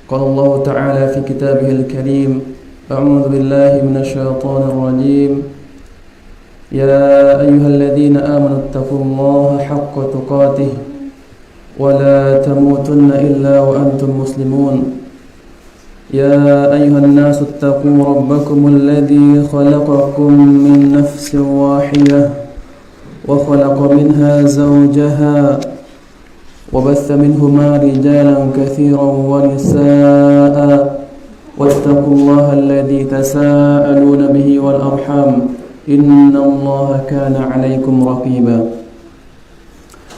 قال الله تعالى في كتابه الكريم: أعوذ بالله من الشيطان الرجيم. يا أيها الذين آمنوا اتقوا الله حق تقاته ولا تموتن إلا وأنتم مسلمون. يا أيها الناس اتقوا ربكم الذي خلقكم من نفس واحدة وخلق منها زوجها وبث منهما رجالا كثيرا ونساء واتقوا الله الذي تساءلون به والأرحام إن الله كان عليكم رقيبا.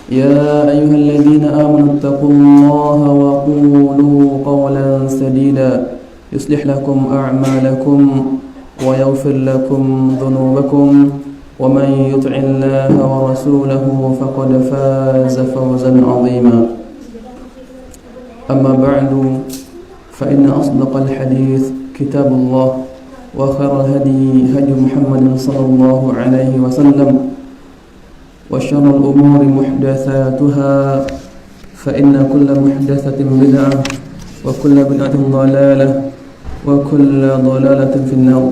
يا أيها الذين آمنوا اتقوا الله وقولوا قولا سديدا يصلح لكم أعمالكم ويغفر لكم ذنوبكم ومن يطع الله ورسوله فقد فاز فوزا عظيما. أما بعد فإن أصدق الحديث كتاب الله وخير الهدي هدي محمد صلى الله عليه وسلم وشر الأمور محدثاتها فإن كل محدثة بدعة وكل بدعة ضلالة وكل ضلالة في النار.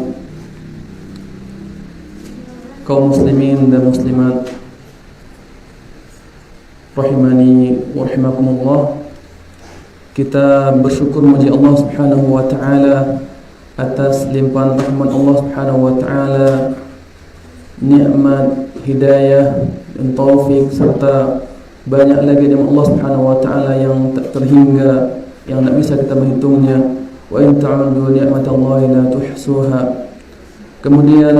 Kaum muslimin dan muslimat rahimani wa rahimakumullah, kita bersyukur memuji Allah Subhanahu wa taala atas limpahan rahmat Allah Subhanahu wa taala, nikmat hidayah dan taufik, serta banyak lagi nikmat Allah Subhanahu wa taala yang tak terhingga, yang tak bisa kita menghitungnya. Wa in ta'uddu ni'matallahi la tuhsuha. Kemudian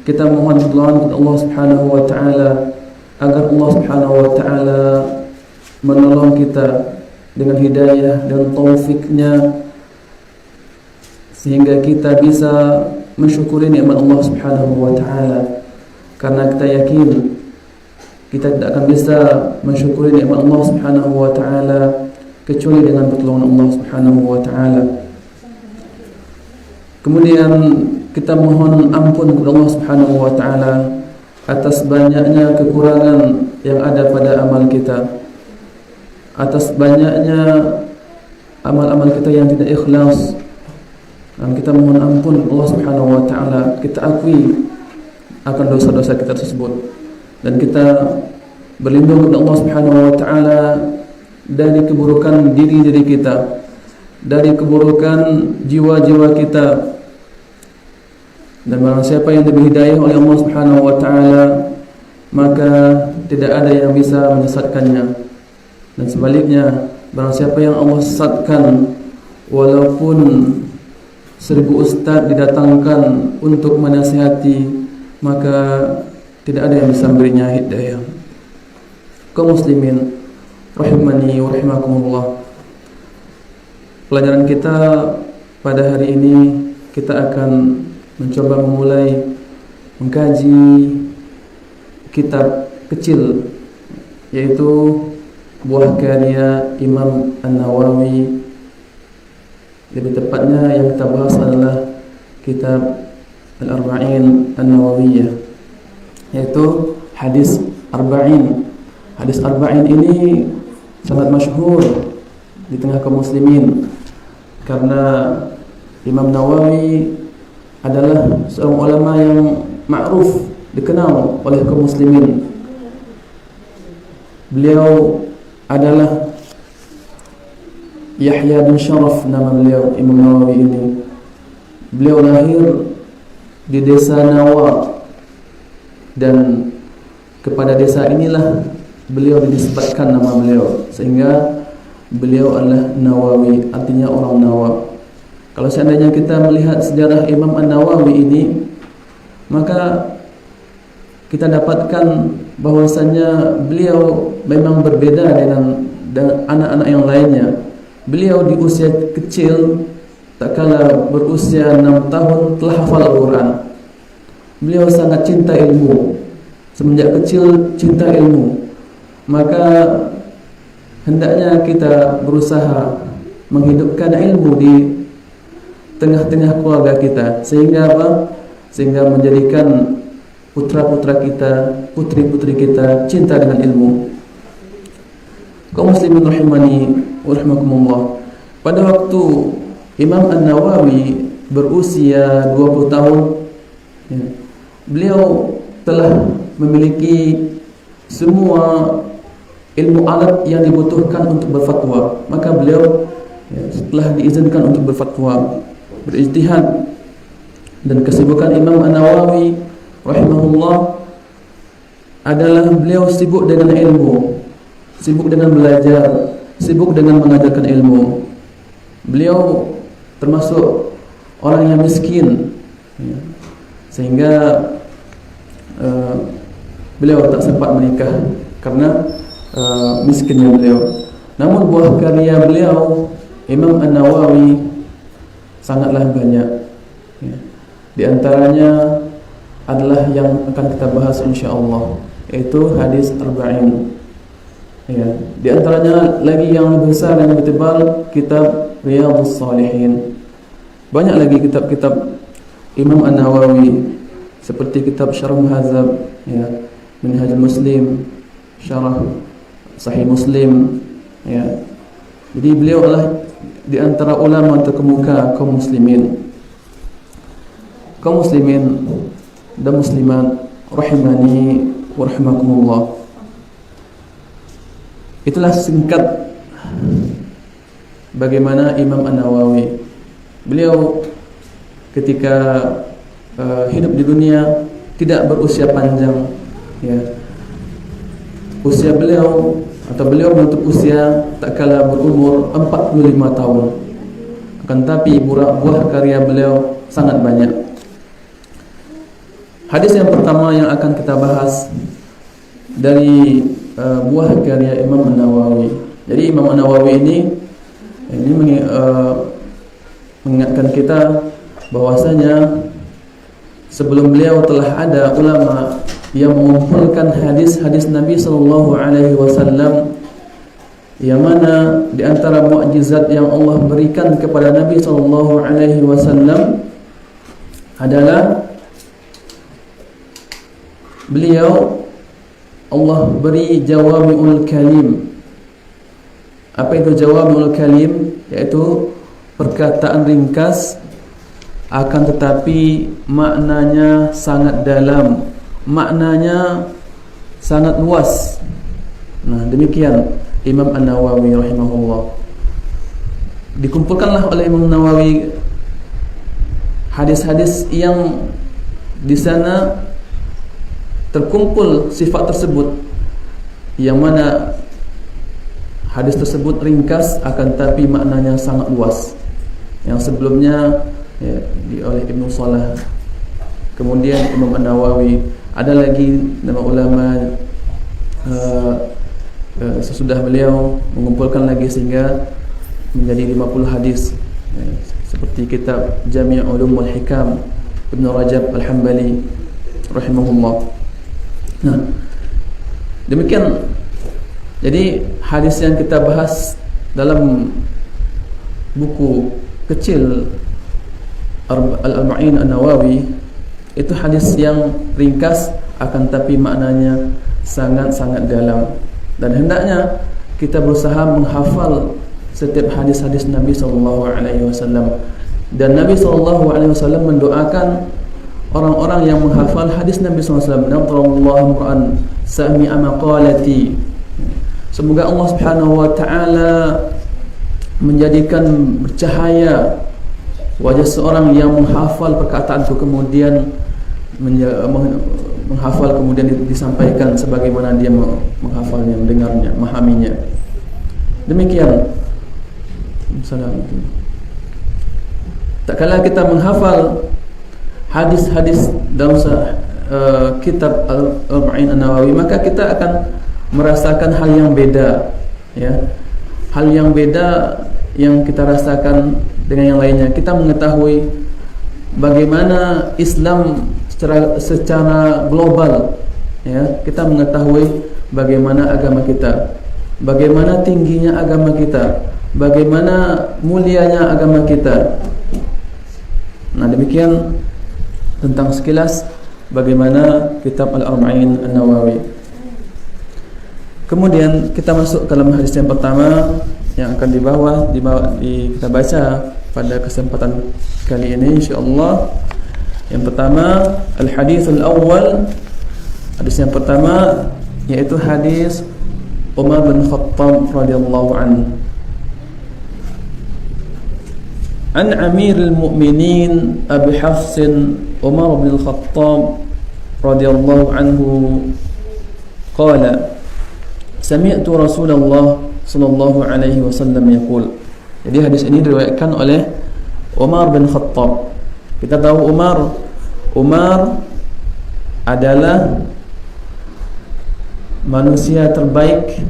kita mohon pertolongan kepada Allah Subhanahu wa taala agar Allah Subhanahu wa taala menolong kita dengan hidayah dan taufiknya sehingga kita bisa mensyukuri nikmat Allah Subhanahu wa taala. Karena kita yakin kita tidak akan bisa mensyukuri nikmat Allah Subhanahu wa taala kecuali dengan pertolongan Allah Subhanahu wa taala. Kemudian kita mohon ampun kepada Allah Subhanahu wa taala atas banyaknya kekurangan yang ada pada amal kita, atas banyaknya amal-amal kita yang tidak ikhlas. Dan kita mohon ampun Allah Subhanahu wa taala, kita akui akan dosa-dosa kita tersebut, dan kita berlindung kepada Allah Subhanahu wa taala dari keburukan diri-diri kita, dari keburukan jiwa-jiwa kita. Dan barang siapa yang diberi hidayah oleh Allah Subhanahu wa taala, maka tidak ada yang bisa menyesatkannya. Dan sebaliknya, barang siapa yang Allah sesatkan, walaupun 1000 ustaz didatangkan untuk menasihati, maka tidak ada yang bisa memberinya hidayah. Kaum muslimin rahimani wa rahimakumullah, pelajaran kita pada hari ini, kita akan mencoba memulai mengkaji kitab kecil, yaitu buah karya Imam An-Nawawi. Lebih tepatnya yang kita bahas adalah kitab Al-Arba'in An-Nawawiyah, yaitu hadis Arba'in. Hadis Arba'in ini sangat masyhur di tengah kaum muslimin karena Imam Nawawi adalah seorang ulama yang ma'ruf, dikenal oleh kaum muslimin. Beliau adalah Yahya bin Sharaf, nama beliau Imam Nawawi ini. Beliau lahir di desa Nawa, dan kepada desa inilah beliau dinisbatkan nama beliau, sehingga beliau adalah Nawawi, artinya orang Nawa. Kalau seandainya kita melihat sejarah Imam An-Nawawi ini, maka kita dapatkan bahwasannya beliau memang berbeda dengan anak-anak yang lainnya. Beliau di usia kecil, tak kala berusia 6 tahun, telah hafal Al-Quran. Beliau sangat cinta ilmu, semenjak kecil cinta ilmu. Maka hendaknya kita berusaha menghidupkan ilmu di tengah-tengah keluarga kita, sehingga apa? Sehingga menjadikan putra-putra kita, putri-putri kita cinta dengan ilmu. Kaum muslimin rahimani wa rahimakumullah, pada waktu Imam An-Nawawi berusia 20 tahun, ya, beliau telah memiliki semua ilmu alat yang dibutuhkan untuk berfatwa. Maka beliau, ya, setelah diizinkan untuk berfatwa, berijtihad. Dan kesibukan Imam An-Nawawi rahimahullah adalah beliau sibuk dengan ilmu, sibuk dengan belajar, sibuk dengan mengajarkan ilmu. Beliau termasuk orang yang miskin, ya, sehingga beliau tak sempat menikah karena miskinnya beliau. Namun buah karya beliau Imam An-Nawawi sangatlah banyak, ya. Di antaranya adalah yang akan kita bahas insyaAllah, yaitu hadis arba'in, ya. Di antaranya lagi yang lebih besar dan lebih tebal, kitab Riyadhus Shalihin. Banyak lagi kitab-kitab Imam An-Nawawi, seperti kitab Syarah Muhadzab, ya, Minhajul Muslim, Syarah Sahih Muslim, ya. Jadi beliau adalah di antara ulama terkemuka kaum muslimin dan muslimat rahimani wa rahimakumullah. Itulah singkat bagaimana Imam An-Nawawi. Beliau ketika hidup di dunia tidak berusia panjang, ya. Usia beliau atau beliau menutup usia tak kala berumur 45 tahun. Akan tapi buah karya beliau sangat banyak. Hadis yang pertama yang akan kita bahas dari buah karya Imam An-Nawawi. Jadi Imam An-Nawawi ini mengingatkan kita bahwasanya sebelum beliau telah ada ulama yang mengumpulkan hadis-hadis Nabi sallallahu alaihi wasallam, yang mana di antara mukjizat yang Allah berikan kepada Nabi sallallahu alaihi wasallam adalah beliau Allah beri jawami'ul kalim. Apa itu jawami'ul kalim? Yaitu perkataan ringkas akan tetapi maknanya sangat dalam, maknanya sangat luas. Nah, demikian Imam An-Nawawi rahimahullah. Dikumpulkanlah oleh Imam Nawawi hadis-hadis yang di sana terkumpul sifat tersebut, yang mana hadis tersebut ringkas akan tapi maknanya sangat luas. Yang sebelumnya, ya, oleh Ibnu Salah, kemudian Imam An-Nawawi, ada lagi nama ulama sesudah beliau mengumpulkan lagi sehingga menjadi 50 hadis, ya, seperti kitab Jami' Ulum wal Hikam Ibnu Rajab Al-Hambali rahimahullah. Nah, demikian. Jadi hadis yang kita bahas dalam buku kecil Al-Arba'in An-Nawawi itu hadis yang ringkas akan tapi maknanya sangat-sangat dalam, dan hendaknya kita berusaha menghafal setiap hadis-hadis Nabi SAW. Dan Nabi SAW mendoakan orang-orang yang menghafal hadis Nabi SAW, "Nadarallahu ra'an sami'a maqalati." Semoga Allah Subhanahu wa taala menjadikan bercahaya wajah seorang yang menghafal perkataanku, kemudian menghafal kemudian disampaikan sebagaimana dia menghafalnya, mendengarnya, memahaminya. Demikian. Assalamualaikum. Tak kala kita menghafal hadis-hadis dalam kitab Al-Arba'in An-Nawawi, maka kita akan merasakan hal yang beda, ya. Hal yang beda yang kita rasakan dengan yang lainnya. Kita mengetahui bagaimana Islam secara global, ya. Kita mengetahui bagaimana agama kita, bagaimana tingginya agama kita, bagaimana mulianya agama kita. Nah, demikian tentang sekilas bagaimana kitab Al-Arba'in An-Nawawi. Kemudian kita masuk ke dalam hadis yang pertama, yang akan kita baca pada kesempatan kali ini insyaallah. Yang pertama, al-hadits al-awwal, hadis yang pertama yaitu hadis Umar bin Khattab radhiyallahu anhu. An Amirul Mu'minin Abi Hafs Umar bin Khattab radhiyallahu anhu qala sami'tu Rasulullah sallallahu alaihi wasallam yaqul. Jadi hadis ini diriwayatkan oleh Umar bin Khattab. Kita tahu Umar adalah manusia terbaik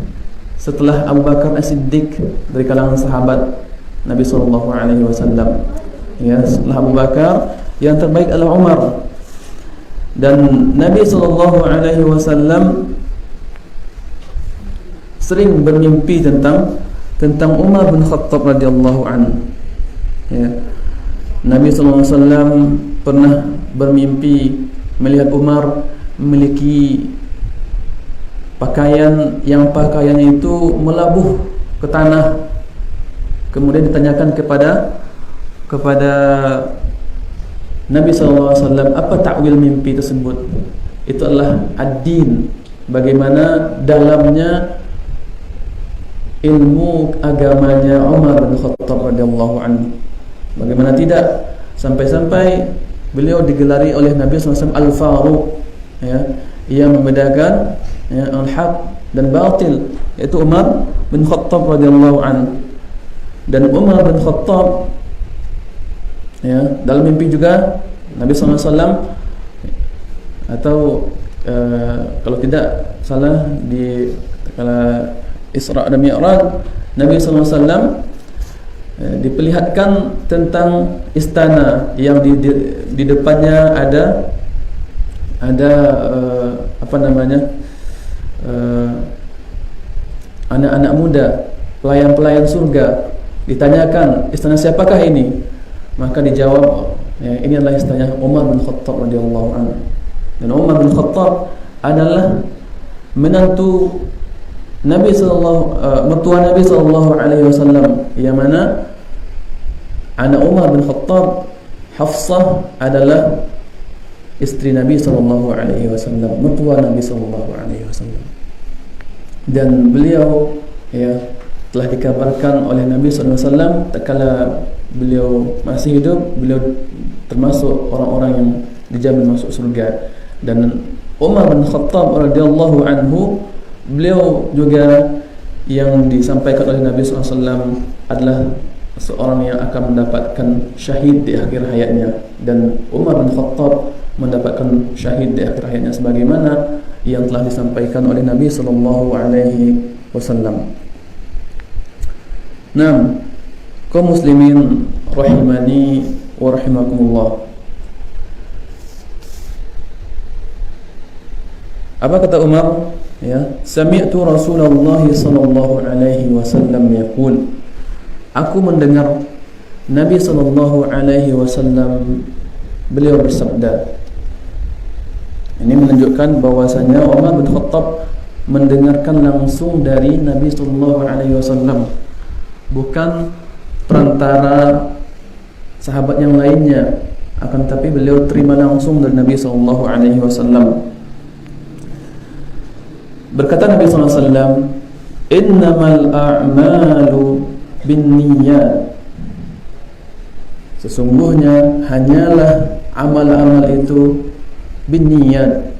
setelah Abu Bakar As-Siddiq dari kalangan sahabat Nabi sallallahu alaihi wasallam. Ya, setelah Abu Bakar yang terbaik adalah Umar. Dan Nabi sallallahu alaihi wasallam sering bermimpi tentang Umar bin Khattab radhiyallahu anhu. Ya. Nabi sallallahu alaihi wasallam pernah bermimpi melihat Umar memiliki pakaian pakaiannya itu melabuh ke tanah. Kemudian ditanyakan kepada Nabi sallallahu alaihi wasallam, apa takwil mimpi tersebut? Itu adalah ad-din, bagaimana dalamnya ilmu agamanya Umar bin Khattab radhiyallahu anhu. Bagaimana tidak sampai-sampai beliau digelari oleh Nabi sallallahu alaihi wasallam Al-Faruq, ya, yang membedakan ya, al-haq dan batil, yaitu Umar bin Khattab radhiyallahu anhu. Dan Umar bin Khattab, ya, dalam mimpi juga Nabi sallallahu alaihi wasallam, atau kalau tidak salah di kala Isra dan Mi'raj, Nabi sallallahu alaihi wasallam diperlihatkan tentang istana yang di depannya ada anak-anak muda, pelayan-pelayan surga. Ditanyakan, istana siapakah ini? Maka dijawab, ya, ini adalah istana Umar bin Khattab radhiyallahu anhu. Dan Umar bin Khattab adalah menantu mertua Nabi sallallahu alaihi wasallam, yang mana anak Umar bin Khattab, Hafsah, adalah istri Nabi sallallahu alaihi wasallam, mertua Nabi sallallahu alaihi wasallam. Dan beliau, ya, telah dikabarkan oleh Nabi sallallahu alaihi wasallam tatkala beliau masih hidup, beliau termasuk orang-orang yang dijamin masuk surga. Dan Umar bin Khattab radhiyallahu anhu, beliau juga yang disampaikan oleh Nabi sallallahu alaihi wasallam adalah seorang yang akan mendapatkan syahid di akhir hayatnya. Dan Umar bin Khattab mendapatkan syahid di akhir hayatnya sebagaimana yang telah disampaikan oleh Nabi sallallahu alaihi wasallam. Nah, kaum muslimin rahimani wa rahimakumullah. Apa kata Umar? Ya, sami'tu Rasulullah sallallahu alaihi wasallam yaqul. Aku mendengar Nabi sallallahu alaihi wasallam beliau bersabda. Ini menunjukkan bahwasanya Umar bin Khattab mendengarkan langsung dari Nabi sallallahu alaihi wasallam, bukan perantara sahabat yang lainnya, akan tapi beliau terima langsung dari Nabi sallallahu alaihi wasallam. Berkata Nabi sallallahu alaihi wasallam, "Innamal a'malu binniyat." Sesungguhnya hanyalah amal-amal itu binniyat,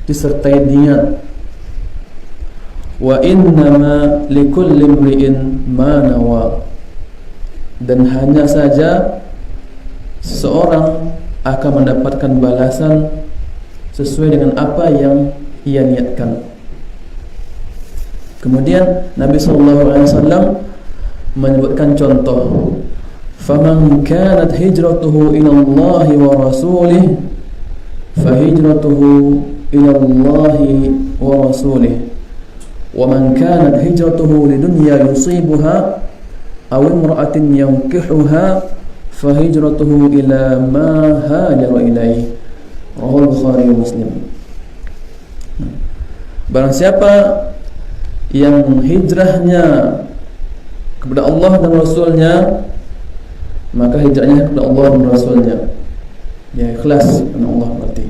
disertai niat. Wa innama likulli imri'in ma nawa. Dan hanya saja seseorang akan mendapatkan balasan sesuai dengan apa yang ia niatkan. Kemudian Nabi sallallahu alaihi wasallam menyebutkan contoh, faman kanat hijratuhu ila Allah wa rasulih fa hijratuhu ila Allah wa rasulih, wa man kanat hijratuhu lidunya yusibuha aw imra'atin yankihuha fa hijratuhu ila ma hajara ilaihi. Rawahu Bukhari wa Muslim. Barang siapa yang hijrahnya kepada Allah dan Rasulnya, maka hijrahnya kepada Allah dan Rasulnya. Ya, ikhlas karena Allah berarti.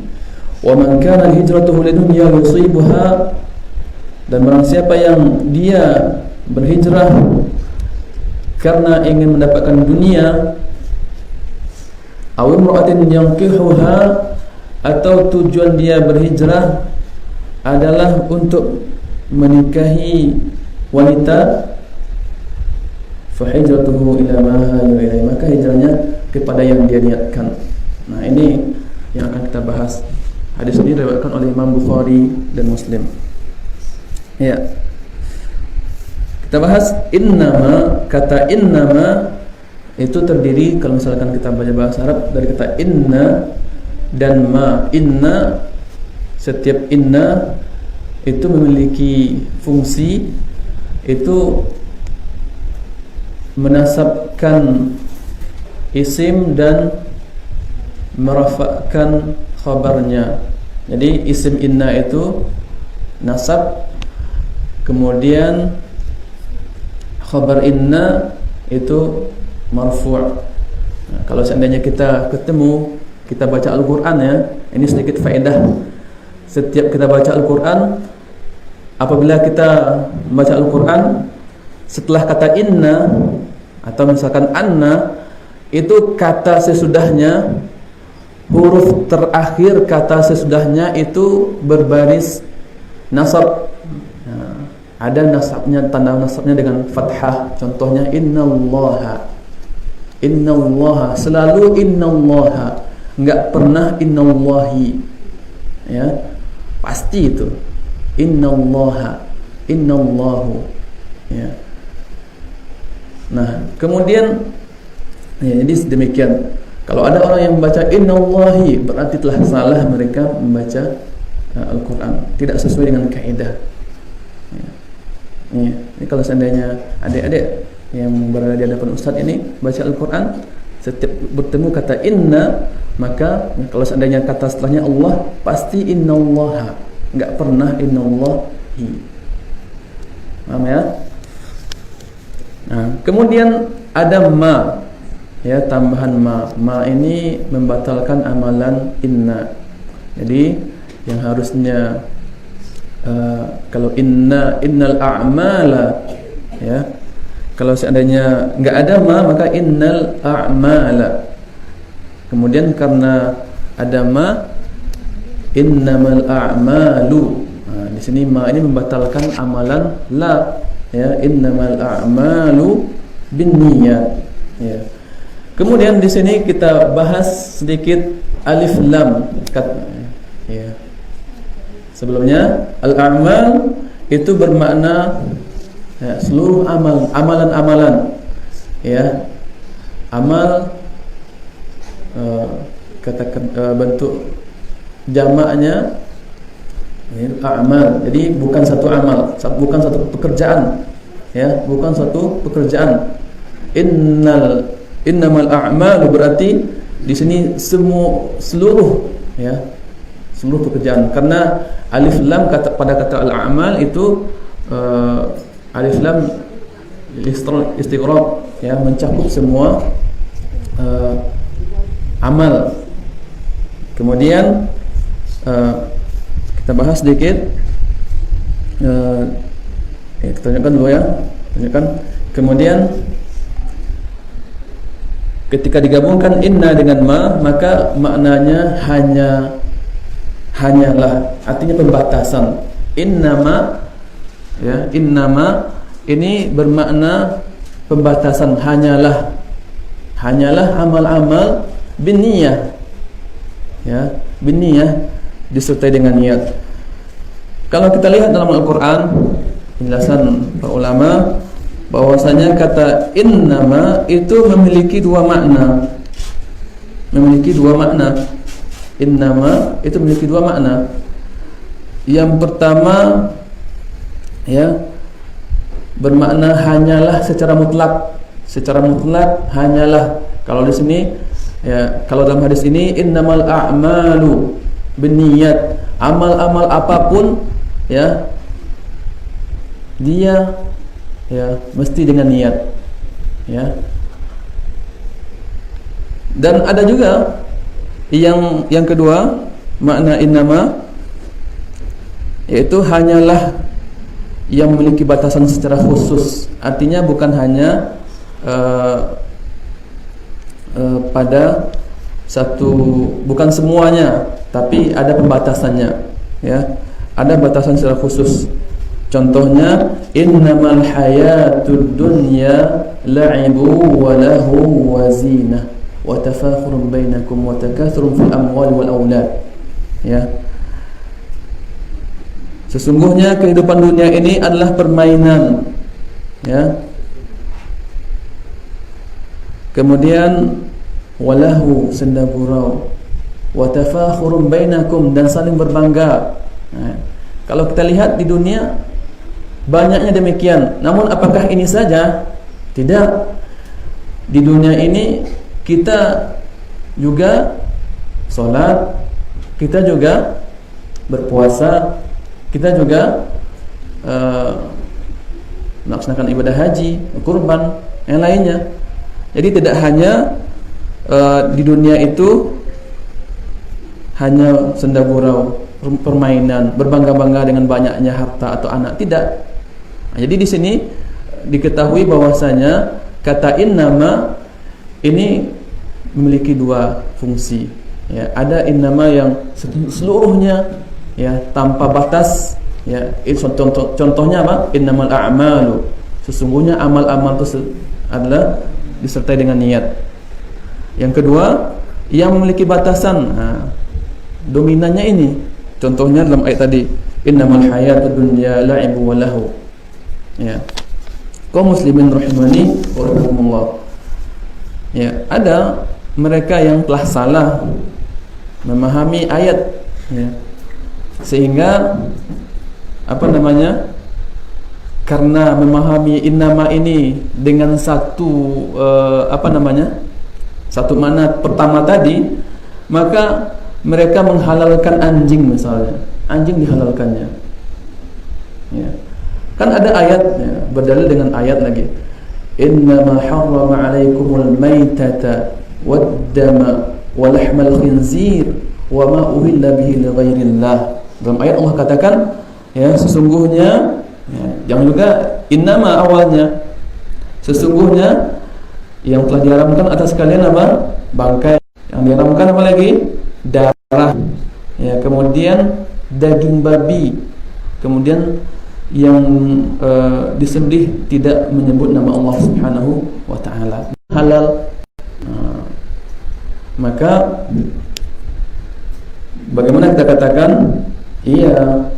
Wa man kana hijratuhu lidunya yusibuha, dan barang siapa yang dia berhijrah karena ingin mendapatkan dunia, aw imra'atin yankihuha, atau tujuan dia berhijrah adalah untuk menikahi wanita, fa hijratuhu ila ma hajara ilaihi, maka hijrahnya kepada yang dia niatkan. Nah, ini yang akan kita bahas. Hadis ini diriwayatkan oleh Imam Bukhari dan Muslim. Ya. Kita bahas innama. Kata innama itu terdiri, kalau misalkan kita baca bahasa Arab, dari kata inna dan ma. Inna, setiap inna itu memiliki fungsi, itu menasabkan isim dan merafakkan khabarnya. Jadi isim inna itu nasab, kemudian khabar inna itu marfu'. Nah, kalau seandainya kita ketemu, kita baca Al-Quran, ya, ini sedikit faedah. Setiap kita baca Al-Quran, apabila kita membaca Al-Quran, setelah kata inna atau misalkan anna, itu kata sesudahnya, huruf terakhir kata sesudahnya itu berbaris nasab. Nah, ada nasabnya, tanda nasabnya dengan fathah. Contohnya innallaha. Innallaha, selalu innallaha, enggak pernah innallahi. Ya, pasti itu innallaha, innallahu. Ya. Nah, kemudian ya, jadi demikian. Kalau ada orang yang membaca innallahi, berarti telah salah mereka membaca Al-Quran, tidak sesuai dengan kaidah. Ya. Ini kalau seandainya adik-adik yang berada di hadapan ustaz ini baca Al-Quran, setiap bertemu kata inna, maka kalau seandainya kata setelahnya Allah, pasti innallaha, enggak pernah innallahi. Paham ya? Nah, kemudian ada ma, ya, tambahan ma. Ma ini membatalkan amalan inna. Jadi yang harusnya kalau innal a'mala, ya, kalau seandainya enggak ada ma, maka innal a'mala. Kemudian karena ada ma, innamal a'malu. Nah, di sini ma ini membatalkan amalan la, ya, innamal a'malu binniyat. Ya. Kemudian di sini kita bahas sedikit alif lam. Ya. Sebelumnya al-a'mal itu bermakna, ya, seluruh amal, amalan-amalan, ya, amal, bentuk jamaknya, ya, a'mal. Jadi bukan satu amal, bukan satu pekerjaan, ya, bukan satu pekerjaan. Innamal a'malu berarti di sini seluruh, ya, seluruh pekerjaan. Karena alif lam pada kata al-a'mal itu alif lam istighraq, ya, mencakup semua amal. Kemudian kita bahas sedikit, kita tunjukkan dulu, ya, tunjukkan. Kemudian ketika digabungkan inna dengan ma, maka maknanya hanyalah, artinya pembatasan. Innama, ya, innama ini bermakna pembatasan, hanyalah amal-amal binniyah, ya, binniyah disertai dengan niat. Kalau kita lihat dalam Al-Quran, penjelasan para ulama bahwasanya kata innama itu memiliki dua makna. Innama itu memiliki dua makna. Yang pertama, ya, bermakna hanyalah secara mutlak. Secara mutlak hanyalah. Kalau di sini, ya, kalau dalam hadis ini innamal a'malu binniyat, amal-amal apapun, ya, dia, ya, mesti dengan niat. ya. Dan ada juga yang kedua, makna innama, yaitu hanyalah yang memiliki batasan secara khusus. Artinya bukan hanya pada satu, bukan semuanya, tapi ada pembatasannya, ya. Ada batasan secara khusus. Contohnya, innamal hayatud dunya la'ibu wa lahu wa zinah wa tafakhurun bainakum wa takathurun fil amwali wal aulad. Ya. Sesungguhnya kehidupan dunia ini adalah permainan, ya. Kemudian walahu, senda gurau, wa tafakhurun bainakum, dan saling berbangga. Nah, kalau kita lihat di dunia banyaknya demikian. Namun apakah ini saja? Tidak. Di dunia ini kita juga sholat, kita juga berpuasa, kita juga melaksanakan ibadah haji, kurban, yang lainnya. Jadi tidak hanya di dunia itu hanya senda gurau, permainan, berbangga-bangga dengan banyaknya harta atau anak, tidak. Nah, jadi di sini diketahui bahwasanya kata innama ini memiliki dua fungsi. Ya, ada innama yang seluruhnya, ya, tanpa batas. Ya, contohnya apa? Innamal a'malu. Sesungguhnya amal-amal itu adalah disertai dengan niat. Yang kedua, yang memiliki batasan. Nah, dominannya ini. Contohnya dalam ayat tadi, innamal hayatud dunya la'ibu wa lahu. Ya. Kaum muslimin rahimani wa rahimakumullah. Ya, ada mereka yang telah salah memahami ayat, ya. Sehingga karena memahami innama ini dengan satu satu makna pertama tadi, maka mereka menghalalkan anjing misalnya. Anjing dihalalkannya. Ya. Kan ada ayat, ya, berdalil dengan ayat lagi. Innama harrama 'alaikumul maitata wad-dama wa lahmal khinzir wa ma uhilla bihi li ghairillah. Dalam ayat Allah katakan, ya, sesungguhnya, ya, jangan juga innama awalnya. Sesungguhnya yang telah diharamkan atas kalian apa? Bangkai. Yang diharamkan apa lagi? Darah. Ya, kemudian daging babi. Kemudian yang disembelih tidak menyebut nama Allah Subhanahu wa taala. Halal. Maka bagaimana kita katakan? Iya,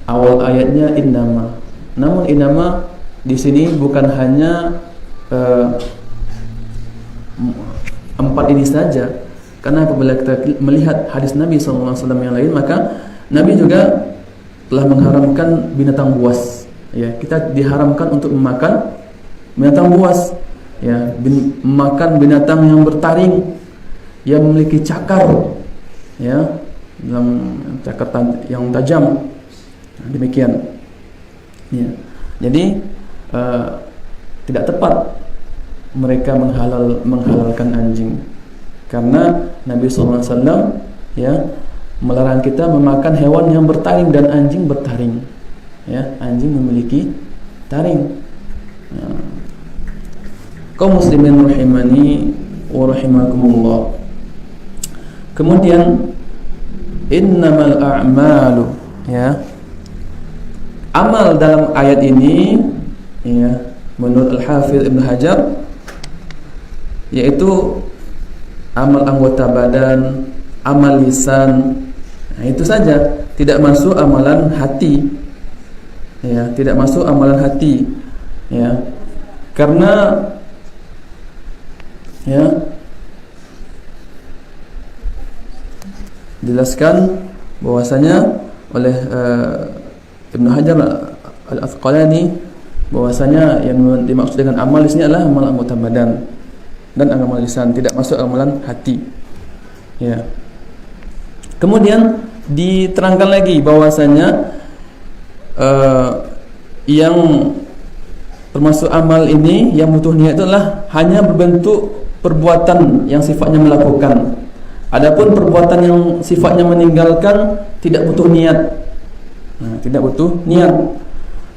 awal ayatnya innama. Namun innama di sini bukan hanya empat ini saja. Karena apabila kita melihat hadis Nabi SAW yang lain, maka Nabi juga telah mengharamkan binatang buas. Ya, kita diharamkan untuk memakan binatang buas. Ya, makan binatang yang bertaring, yang memiliki cakar, ya, cakar yang tajam. Nah, demikian. Ya. Jadi tidak tepat mereka menghalalkan anjing, karena Nabi SAW, ya, melarang kita memakan hewan yang bertaring, dan anjing bertaring. Ya, anjing memiliki taring. Nah, kaum muslimin rahimani wa rahimakumullah. Kemudian innamal a'malu, ya. Amal dalam ayat ini, ya, menurut Al-Hafidz Ibnu Hajar, yaitu amal anggota badan, amal lisan. Nah, itu saja, tidak masuk amalan hati. Ya, tidak masuk amalan hati. Ya. Karena, ya, dijelaskan bahwasanya oleh Ibnu Hajar Al-Asqalani, bahwasanya yang dimaksud dengan amal di sini adalah amal anggota badan dan amal lisan, tidak masuk amalan hati. Ya. Kemudian diterangkan lagi bahwasanya yang termasuk amal ini yang butuh niat itu adalah hanya berbentuk perbuatan yang sifatnya melakukan. Adapun perbuatan yang sifatnya meninggalkan tidak butuh niat. Tidak butuh niat.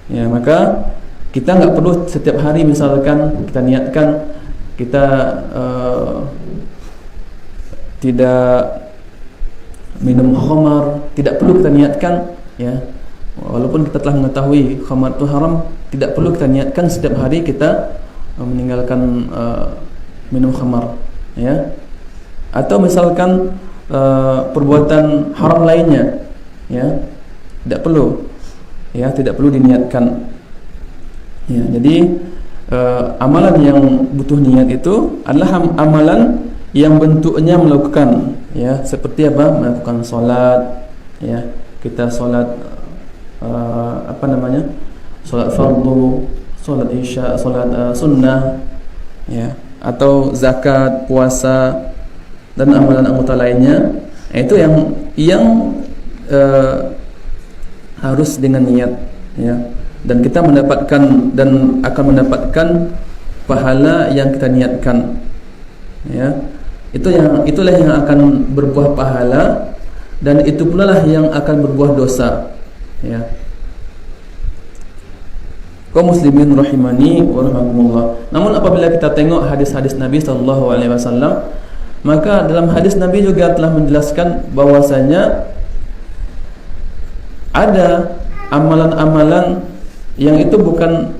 Ya, maka kita enggak perlu setiap hari misalkan kita niatkan kita tidak minum khamar, tidak perlu kita niatkan, ya. Walaupun kita telah mengetahui khamar itu haram, tidak perlu kita niatkan setiap hari kita meninggalkan minum khamar, ya. Atau misalkan perbuatan haram lainnya, ya, tidak perlu, ya, tidak perlu diniatkan, ya. Jadi amalan yang butuh niat itu adalah amalan yang bentuknya melakukan, ya, seperti apa? Melakukan solat, ya, kita solat solat fardu, solat isya, solat sunnah, ya, atau zakat, puasa, dan amalan anggota lainnya. Itu yang harus dengan niat, ya, dan kita mendapatkan dan akan mendapatkan pahala yang kita niatkan, ya. Itulah yang akan berbuah pahala, dan itu pula lah yang akan berbuah dosa, ya. Kaum muslimin rahimani wa rahimakumullah. Namun apabila kita tengok hadis-hadis Nabi sallallahu alaihi wasallam, maka dalam hadis Nabi juga telah menjelaskan bahwasanya ada amalan-amalan yang itu bukan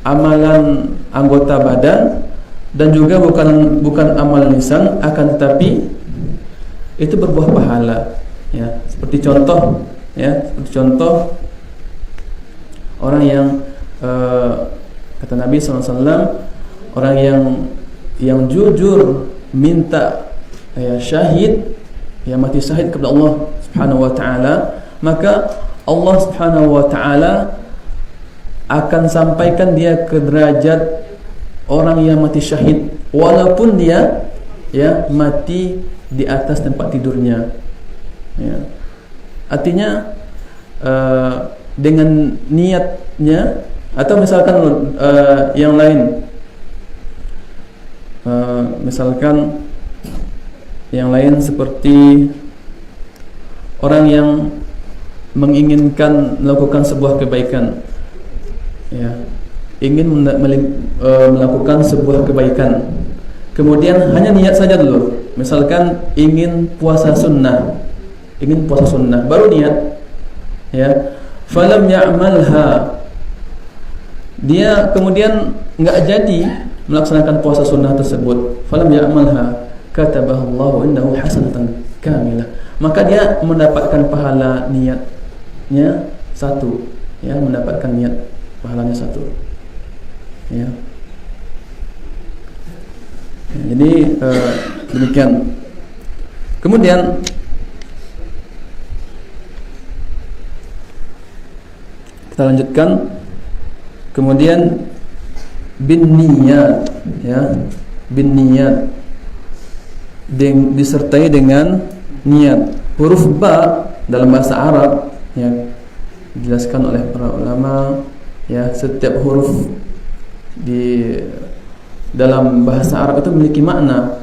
amalan anggota badan dan juga bukan amal lisan, akan tetapi itu berbuah pahala, ya. Seperti contoh orang yang kata Nabi SAW, orang yang jujur minta, ya, syahid, ya, mati syahid kepada Allah Subhanahu wa taala, maka Allah Subhanahu wa taala akan sampaikan dia ke derajat orang yang mati syahid, walaupun dia, ya, mati di atas tempat tidurnya, ya. Artinya dengan niatnya, atau misalkan yang lain, misalkan yang lain seperti orang yang menginginkan melakukan sebuah kebaikan, ya, ingin melakukan sebuah kebaikan, kemudian hanya niat saja dulu, misalkan ingin puasa sunnah, baru niat, ya, falam ya'malha, dia kemudian enggak jadi melaksanakan puasa sunnah tersebut, falam ya'malha katabahallahu innahu hasanatan kamilah, maka dia mendapatkan pahala niatnya satu, ya, mendapatkan niat pahalanya satu, ya. Jadi demikian. Kemudian kita lanjutkan. Kemudian bin niyat, ya, bin niyat disertai dengan niat. Huruf ba dalam bahasa Arab, ya, dijelaskan oleh para ulama, ya, setiap huruf di dalam bahasa Arab itu memiliki makna.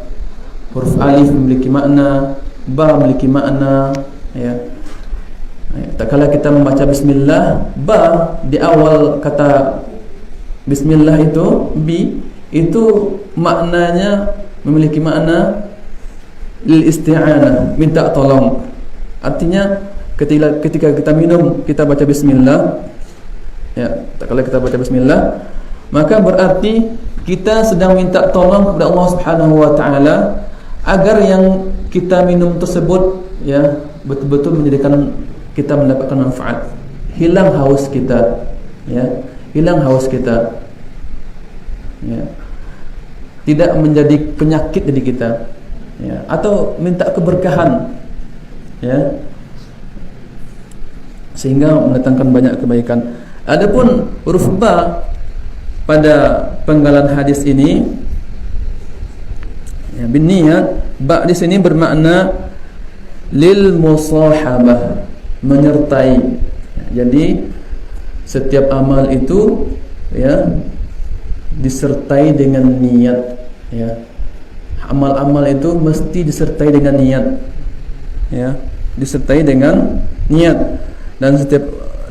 Huruf alif memiliki makna, ba memiliki makna, ya. Tak kala kita membaca bismillah, ba di awal kata bismillah itu, bi itu maknanya memiliki makna lil isti'anah, minta tolong. Artinya ketika kita minum, kita baca bismillah, ya, tak kala kita baca bismillah, maka berarti kita sedang minta tolong kepada Allah Subhanahu wa taala agar yang kita minum tersebut, ya, betul-betul menjadikan kita mendapatkan manfaat, hilang haus kita, ya, hilang haus kita, ya, tidak menjadi penyakit diri kita, ya, atau minta keberkahan, ya, sehingga mendatangkan banyak kebaikan. Adapun huruf ba pada penggalan hadis ini, ya, bin niyat, ba di sini bermakna lil musahabah, menyertai. Jadi setiap amal itu, ya, disertai dengan niat, ya. Amal-amal itu mesti disertai dengan niat, ya, disertai dengan niat,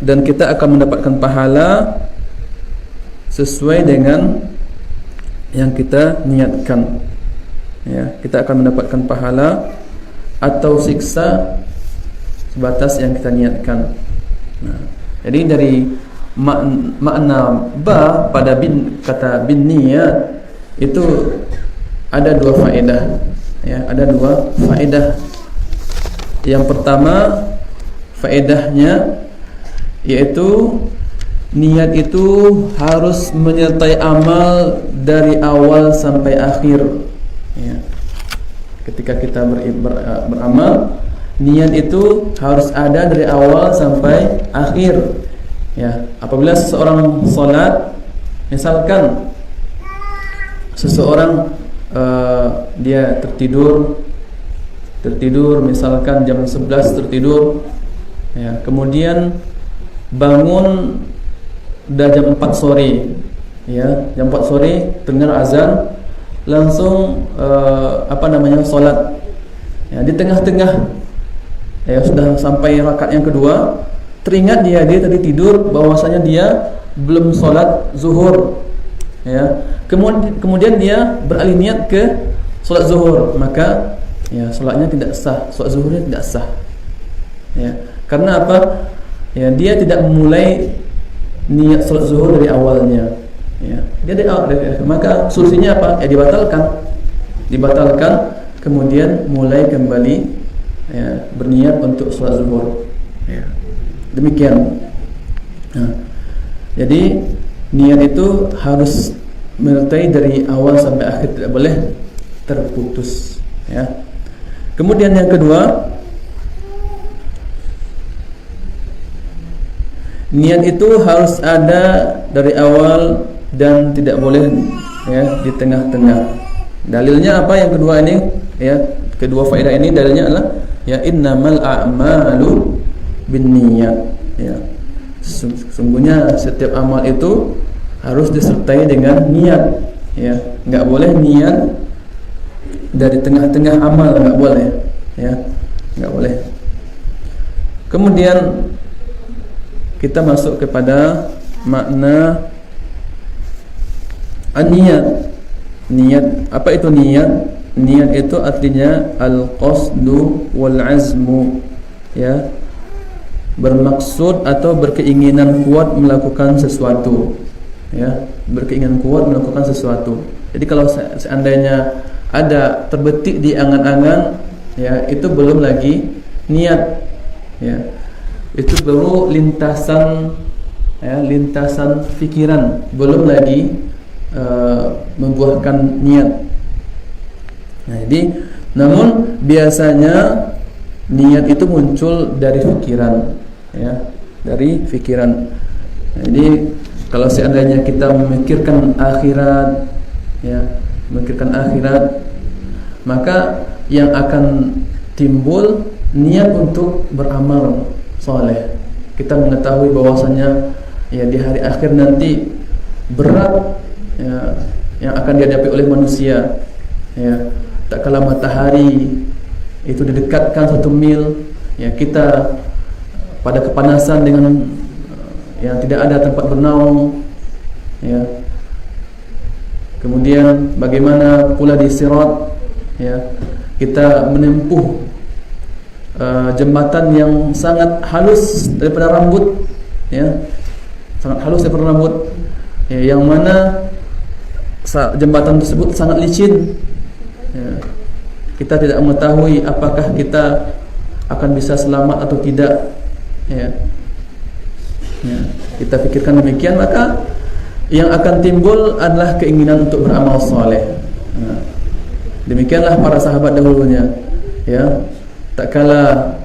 dan kita akan mendapatkan pahala sesuai dengan yang kita niatkan, ya. Kita akan mendapatkan pahala atau siksa sebatas yang kita niatkan. Nah, jadi dari makna ba pada kata bin niat itu ada dua faedah, ya, ada dua faedah. Yang pertama faedahnya yaitu niat itu harus menyertai amal dari awal sampai akhir, ya. Ketika kita beramal, niat itu harus ada dari awal sampai akhir, ya. Apabila seseorang salat, misalkan seseorang dia tertidur misalkan jam 11 tertidur, ya, kemudian bangun udah jam 4 sore, ya, jam 4 sore dengar azan, langsung salat, ya. Di tengah-tengah, ya, sudah sampai rakaat yang kedua, teringat dia tadi tidur bahwasanya dia belum salat zuhur, ya. Kemudian dia beralih niat ke salat zuhur, maka, ya, salatnya tidak sah, salat zuhurnya tidak sah, ya. Karena apa? Ya, dia tidak memulai niat salat zuhur dari awalnya, ya. Dia dari awal, maka solusinya apa? Ya, dibatalkan, kemudian mulai kembali, ya, berniat untuk salat zuhur, ya. Demikian. Nah, jadi niat itu harus menyertai dari awal sampai akhir, tidak boleh terputus, ya. Kemudian yang kedua, niat itu harus ada dari awal dan tidak boleh, ya, di tengah-tengah. Dalilnya apa yang kedua ini, ya, kedua faedah ini dalilnya adalah, ya, innamal a'malu binniyat, ya. Sesungguhnya setiap amal itu harus disertai dengan niat, ya. Enggak boleh niat dari tengah-tengah amal, enggak boleh, ya, enggak boleh. Kemudian kita masuk kepada makna an-niyat. Niat, apa itu niat? Niat itu artinya al-qasdu wal azmu, ya, bermaksud atau berkeinginan kuat melakukan sesuatu, ya, berkeinginan kuat melakukan sesuatu. Jadi kalau seandainya ada terbetik di angan-angan, ya, itu belum lagi niat, ya. Itu baru lintasan, ya, lintasan pikiran, belum lagi membuahkan niat. Nah, jadi namun biasanya niat itu muncul dari pikiran, ya, dari pikiran. Nah, jadi kalau seandainya kita memikirkan akhirat, ya, memikirkan akhirat, maka yang akan timbul niat untuk beramal soleh. Kita mengetahui bahwasanya, ya, di hari akhir nanti berat, ya, yang akan dihadapi oleh manusia, ya. Tak kala matahari itu didekatkan 1 mil, ya, kita pada kepanasan dengan yang tidak ada tempat bernaung, ya. Kemudian bagaimana pula di Sirat, ya, kita menempuh jembatan yang sangat halus daripada rambut, ya, sangat halus daripada rambut, ya, yang mana jembatan tersebut sangat licin, ya. Kita tidak mengetahui apakah kita akan bisa selamat atau tidak, ya. Ya, kita pikirkan demikian, maka yang akan timbul adalah keinginan untuk beramal soleh. Nah, demikianlah para sahabat dahulunya, ya. Tak kala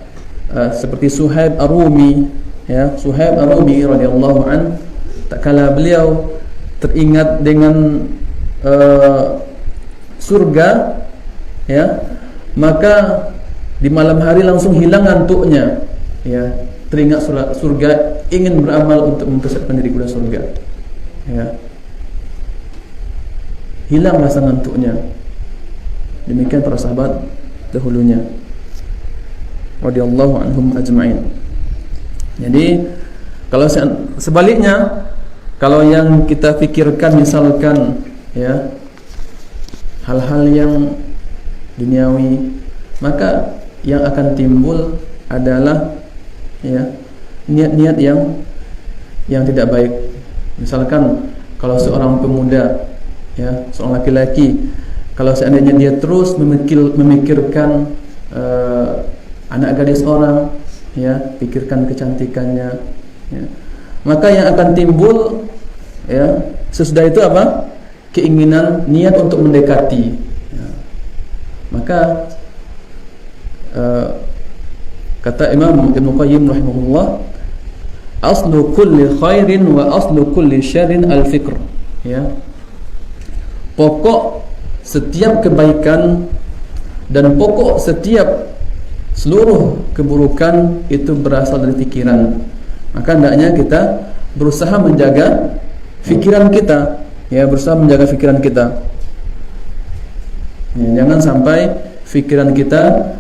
seperti Suhaib Ar-Rumi, ya, Suhaib Ar-Rumi radhiyallahu an, tak kala beliau teringat dengan surga, ya, maka di malam hari langsung hilang ngantuknya, ya, teringat surga, ingin beramal untuk mempersiapkan diri kepada surga, ya. hilang rasa ngantuknya. Demikian para sahabat dahulunya radhiyallahu anhum ajma'in. Jadi kalau sebaliknya, kalau yang kita pikirkan misalkan ya hal-hal yang duniawi, maka yang akan timbul adalah ya niat-niat yang tidak baik. Misalkan kalau seorang pemuda, ya seorang laki-laki, kalau seandainya dia terus memikirkan anak gadis orang, ya pikirkan kecantikannya, ya, maka yang akan timbul ya sesudah itu apa? Keinginan, niat untuk mendekati, ya. Maka kata Imam Ibnu Qayyim rahimahullah, aslu kulli khairin wa aslu kulli syarrin al-fikr, ya. Pokok setiap kebaikan dan pokok setiap seluruh keburukan itu berasal dari pikiran. Maka hendaknya kita berusaha menjaga pikiran kita, ya, berusaha menjaga pikiran kita. Ya, jangan sampai pikiran kita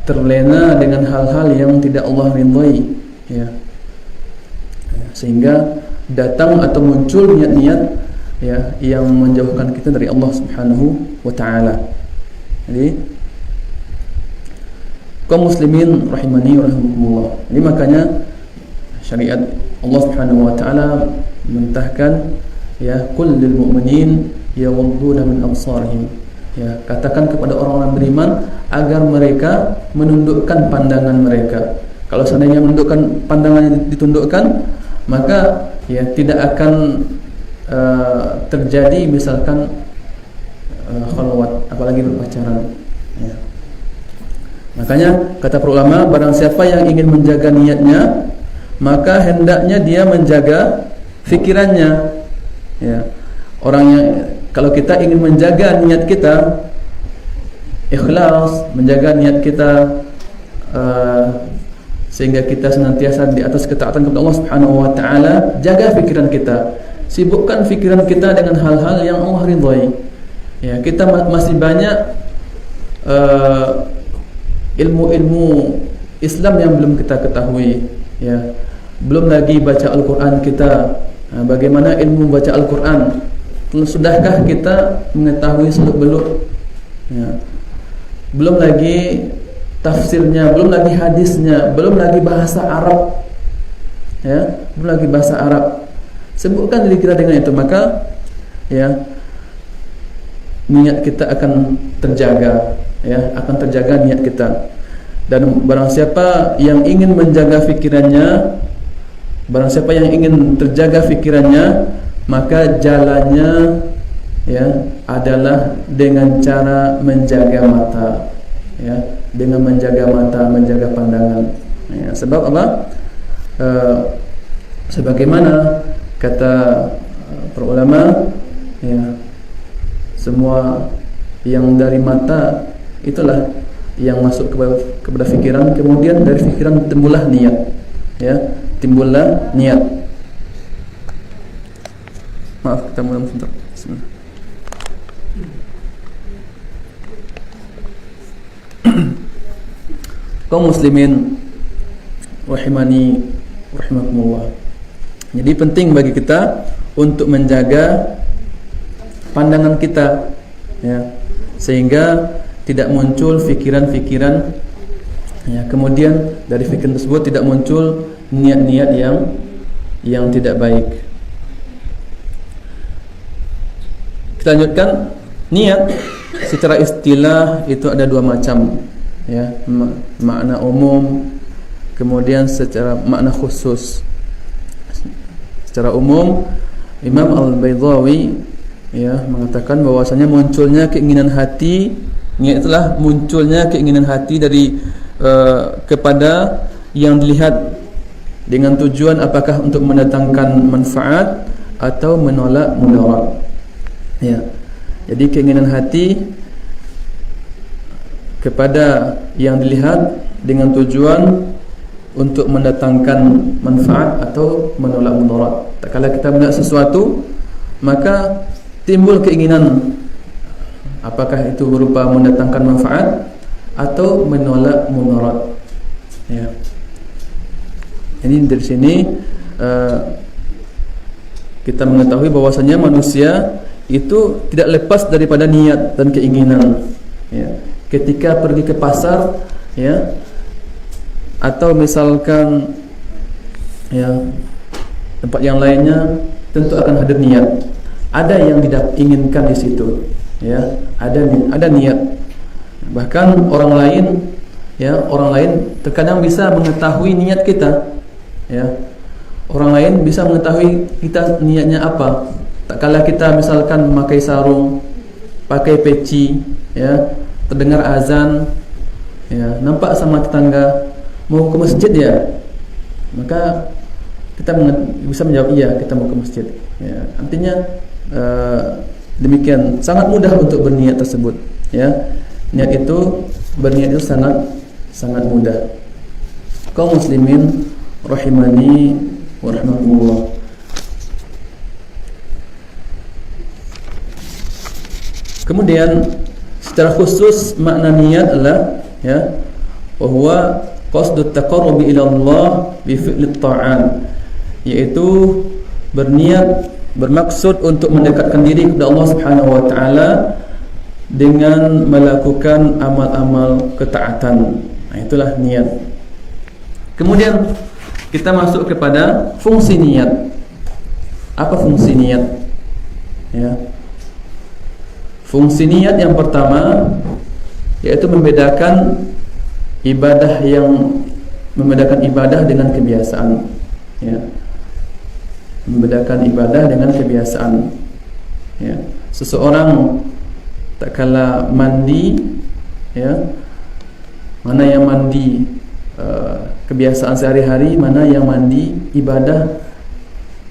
terlena dengan hal-hal yang tidak Allah ridhai, ya. Sehingga datang atau muncul niat-niat ya yang menjauhkan kita dari Allah Subhanahu wa taala. Jadi kaum muslimin rahimani rahimakumullah. Ini makanya syariat Allah Subhanahu wa taala mentahkan ya qul lil mu'minin yaghudduna min absarihim. Ya, katakan kepada orang-orang beriman agar mereka menundukkan pandangan mereka. Kalau seandainya menundukkan pandangannya ditundukkan, maka ya tidak akan terjadi misalkan khalwat, apalagi berpacaran, ya. Makanya kata para ulama, barang siapa yang ingin menjaga niatnya, maka hendaknya dia menjaga fikirannya, ya. Orang yang, kalau kita ingin menjaga niat kita ikhlas, menjaga niat kita sehingga kita senantiasa di atas ketaatan kepada Allah Subhanahu wa taala, jaga pikiran kita. Sibukkan pikiran kita dengan hal-hal yang Allah ridhai. Ya, kita masih banyak ilmu-ilmu Islam yang belum kita ketahui, ya. Belum lagi baca Al-Qur'an kita. Nah, bagaimana ilmu baca Al-Qur'an? Sudahkah kita mengetahui seluk-beluk? Ya. Belum lagi tafsirnya, belum lagi hadisnya, belum lagi bahasa Arab. Ya, belum lagi bahasa Arab. Sibukkan diri kita dengan itu, maka ya niat kita akan terjaga, ya, akan terjaga niat kita. Dan barang siapa yang ingin menjaga fikirannya, barang siapa yang ingin terjaga fikirannya, maka jalannya ya adalah dengan cara menjaga mata, ya, dengan menjaga mata, menjaga pandangan. Ya, sebab apa? Sebagaimana kata para ulama, ya, semua yang dari mata itulah yang masuk kepada fikiran, kemudian dari fikiran timbullah niat, ya, timbullah niat. Maaf, kita mulai sebentar. Bismillah. Kaum muslimin rahimani rahimakumullah. Jadi penting bagi kita untuk menjaga pandangan kita, ya, sehingga tidak muncul fikiran-fikiran, ya, kemudian dari fikiran tersebut tidak muncul niat-niat yang tidak baik. Kita lanjutkan. Niat secara istilah itu ada dua macam, ya, makna umum, kemudian secara makna khusus. Secara umum, Imam Al-Baydhawi, ya, mengatakan bahwasanya munculnya keinginan hati, niat itulah munculnya keinginan hati dari kepada yang dilihat dengan tujuan apakah untuk mendatangkan manfaat atau menolak mudarat. Ya. Jadi keinginan hati kepada yang dilihat dengan tujuan untuk mendatangkan manfaat atau menolak mudarat. Tak kala kita melihat sesuatu, maka timbul keinginan, apakah itu berupa mendatangkan manfaat atau menolak mudarat. Ya. Ini dari sini kita mengetahui bahwasanya manusia itu tidak lepas daripada niat dan keinginan. Ya. Ketika pergi ke pasar, ya, atau misalkan ya tempat yang lainnya, tentu akan hadir niat. Ada yang tidak inginkan di situ, ya. Ada niat. Bahkan orang lain, ya, orang lain terkadang bisa mengetahui niat kita, ya. Orang lain bisa mengetahui kita niatnya apa. Tak kala kita misalkan memakai sarung, pakai peci, ya, terdengar azan, ya, nampak sama tetangga mau ke masjid ya, maka kita bisa menjawab iya, kita mau ke masjid. Ya, artinya demikian, sangat mudah untuk berniat tersebut. Ya, niat itu, berniat itu sangat mudah. Kaum muslimin rahimani wa rahmatullah. Kemudian secara khusus makna niat adalah, ya, bahwa qasdut taqarrubi ila Allah bi fi'lit ta'at, yaitu berniat, bermaksud untuk mendekatkan diri kepada Allah Subhanahu wa taala dengan melakukan amal-amal ketaatan. Nah, itulah niat. Kemudian kita masuk kepada fungsi niat. Apa fungsi niat? Ya. Fungsi niat yang pertama yaitu membedakan ibadah dengan kebiasaan. Ya. Membedakan ibadah dengan kebiasaan. Ya. Seseorang tak kala mandi, ya, mana yang mandi kebiasaan sehari-hari, mana yang mandi ibadah,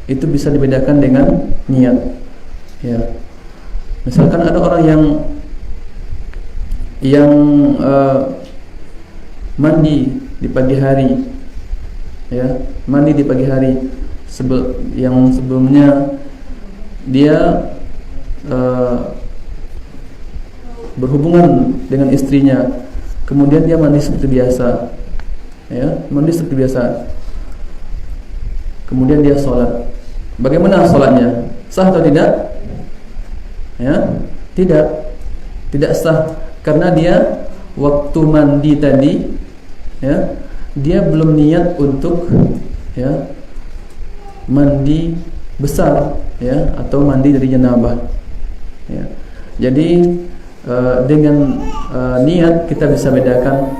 itu bisa dibedakan dengan niat. Ya. Misalkan ada orang yang mandi di pagi hari, ya, mandi di pagi hari, yang sebelumnya dia berhubungan dengan istrinya, kemudian dia mandi seperti biasa, ya, mandi seperti biasa, kemudian dia sholat. Bagaimana sholatnya? Sah atau tidak? Ya, tidak sah, karena dia waktu mandi tadi, ya, dia belum niat untuk, ya, mandi besar, ya, atau mandi dari janabah. Ya. Jadi dengan niat kita bisa bedakan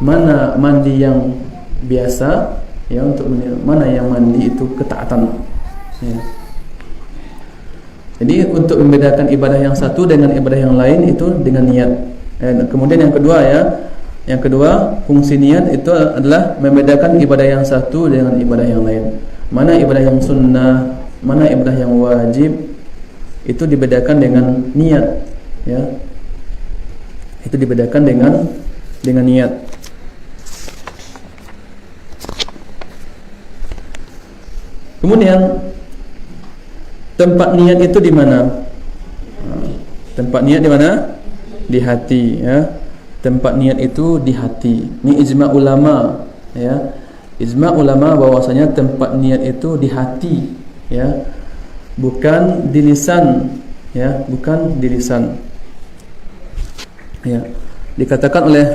mana mandi yang biasa, ya, untuk mana yang mandi itu ketaatan. Ya. Jadi untuk membedakan ibadah yang satu dengan ibadah yang lain itu dengan niat. Kemudian yang kedua, ya, yang kedua fungsi niat itu adalah membedakan ibadah yang satu dengan ibadah yang lain. Mana ibadah yang sunnah, mana ibadah yang wajib, itu dibedakan dengan niat, ya. Itu dibedakan dengan niat. Kemudian tempat niat itu di mana? Tempat niat di mana? Di hati, ya. Tempat niat itu di hati. Ini ijma' ulama, ya. Ijma' ulama bahwasanya tempat niat itu di hati, ya. Bukan di lisan, ya, bukan di lisan. Ya. Dikatakan oleh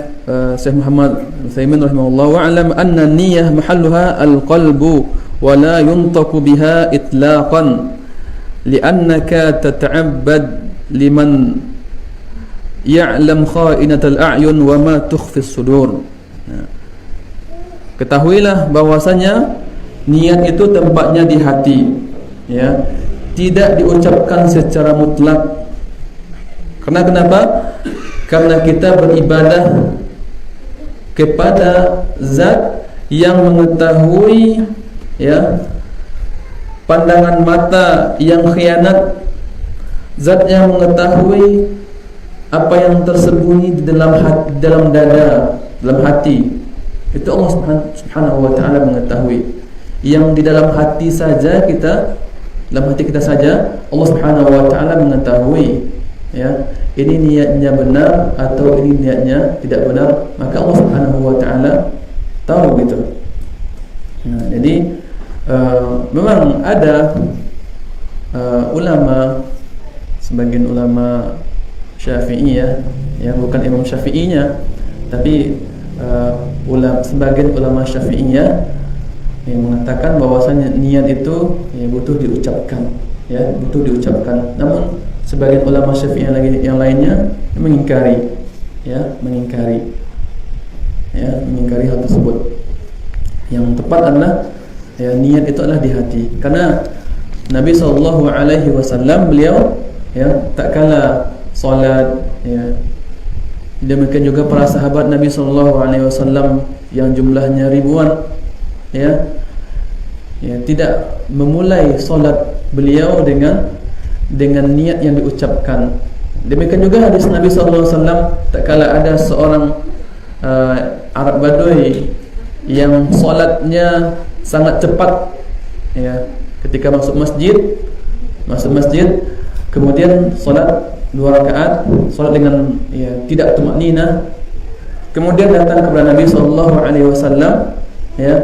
Syekh Muhammad Utsaimin rahimahullah, wa alam anna niyyah mahalluha al-qalbu wa la yuntaqu biha itlaqan li'annaka tata'abbad liman ya'lam kha'inatal a'yun wa ma tukhfis sudur. Ketahuilah bahwasanya niat itu tempatnya di hati, ya, tidak diucapkan secara mutlak. Karena kenapa? Karena kita beribadah kepada zat yang mengetahui, ya, pandangan mata yang khianat, zat yang mengetahui apa yang tersembunyi di dalam hati, dalam dada, dalam hati. Itu Allah Subhanahu wa taala mengetahui. Yang di dalam hati saja kita dalam hati kita saja, Allah Subhanahu wa taala mengetahui, ya, ini niatnya benar atau ini niatnya tidak benar, maka Allah Subhanahu wa taala tahu gitu. Nah, jadi memang ada ulama, sebagian ulama Syafi'iyah, ya, bukan Imam Syafi'inya, tapi sebagian ulama Syafi'iyah yang mengatakan bahwasanya niat itu ya butuh diucapkan, ya, butuh diucapkan. Namun sebagian ulama Syafi'i yang lainnya mengingkari, ya, mengingkari hal tersebut. Yang tepat adalah, ya, niat itu adalah di hati. Karena Nabi SAW beliau, ya, tak kala salat, ya, demikian juga para sahabat Nabi SAW yang jumlahnya ribuan, ya, tidak memulai salat beliau dengan niat yang diucapkan. Demikian juga hadis Nabi SAW, tak kala ada seorang Arab Badui yang salatnya sangat cepat, ya, ketika masuk masjid, kemudian salat 2 rakaat, salat dengan, ya, tidak tumakninah, kemudian datang kepada Nabi SAW, ya,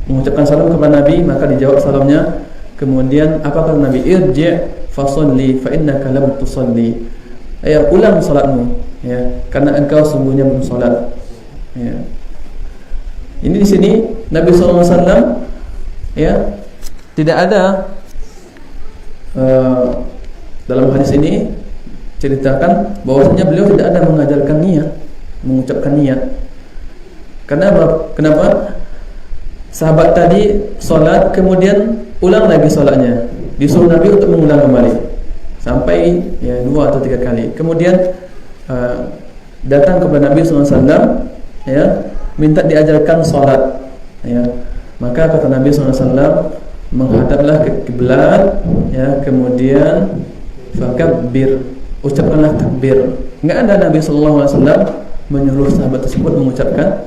mengucapkan salam kepada Nabi, maka dijawab salamnya. Kemudian apa kata Nabi? Irji' fasalli fa innaka lam tusalli. Ya, ulang salatmu, ya, karena engkau sungguhnya belum salat. Ya. Ini di sini Nabi SAW, ya, tidak ada dalam hadis ini ceritakan bahwasanya beliau tidak ada mengajarkan niat, mengucapkan niat. Kenapa? Sahabat tadi salat, kemudian ulang lagi salatnya, disuruh Nabi untuk mengulang kembali sampai, ya, 2 atau 3 kali. Kemudian datang kepada Nabi SAW, ya, minta diajarkan salat, ya. Maka kata Nabi SAW, menghadaplah ke kiblat, ya, kemudian fakabbir, ucapkanlah takbir. Enggak ada Nabi SAW menyuruh sahabat tersebut mengucapkan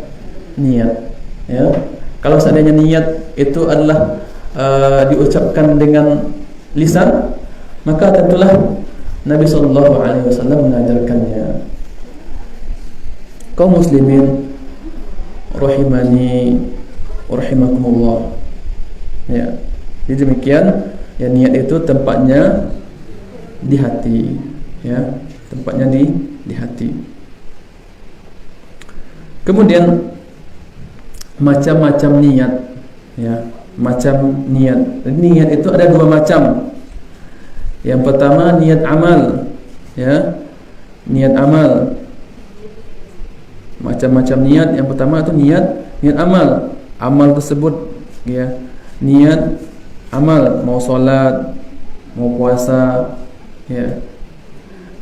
niat, ya. Kalau seandainya niat itu adalah diucapkan dengan lisan, maka tentulah Nabi SAW mengajarkannya. Kaum muslimin rahimani wa rahimakumullah, ya. Jadi demikian, ya, niat itu tempatnya di hati, ya, tempatnya di hati. Kemudian macam-macam niat, ya, macam niat. Niat itu ada 2 macam. Yang pertama niat amal, ya, niat amal. Macam-macam niat. Yang pertama itu niat amal. Amal tersebut, ya, niat amal, mau solat, mau puasa, ya.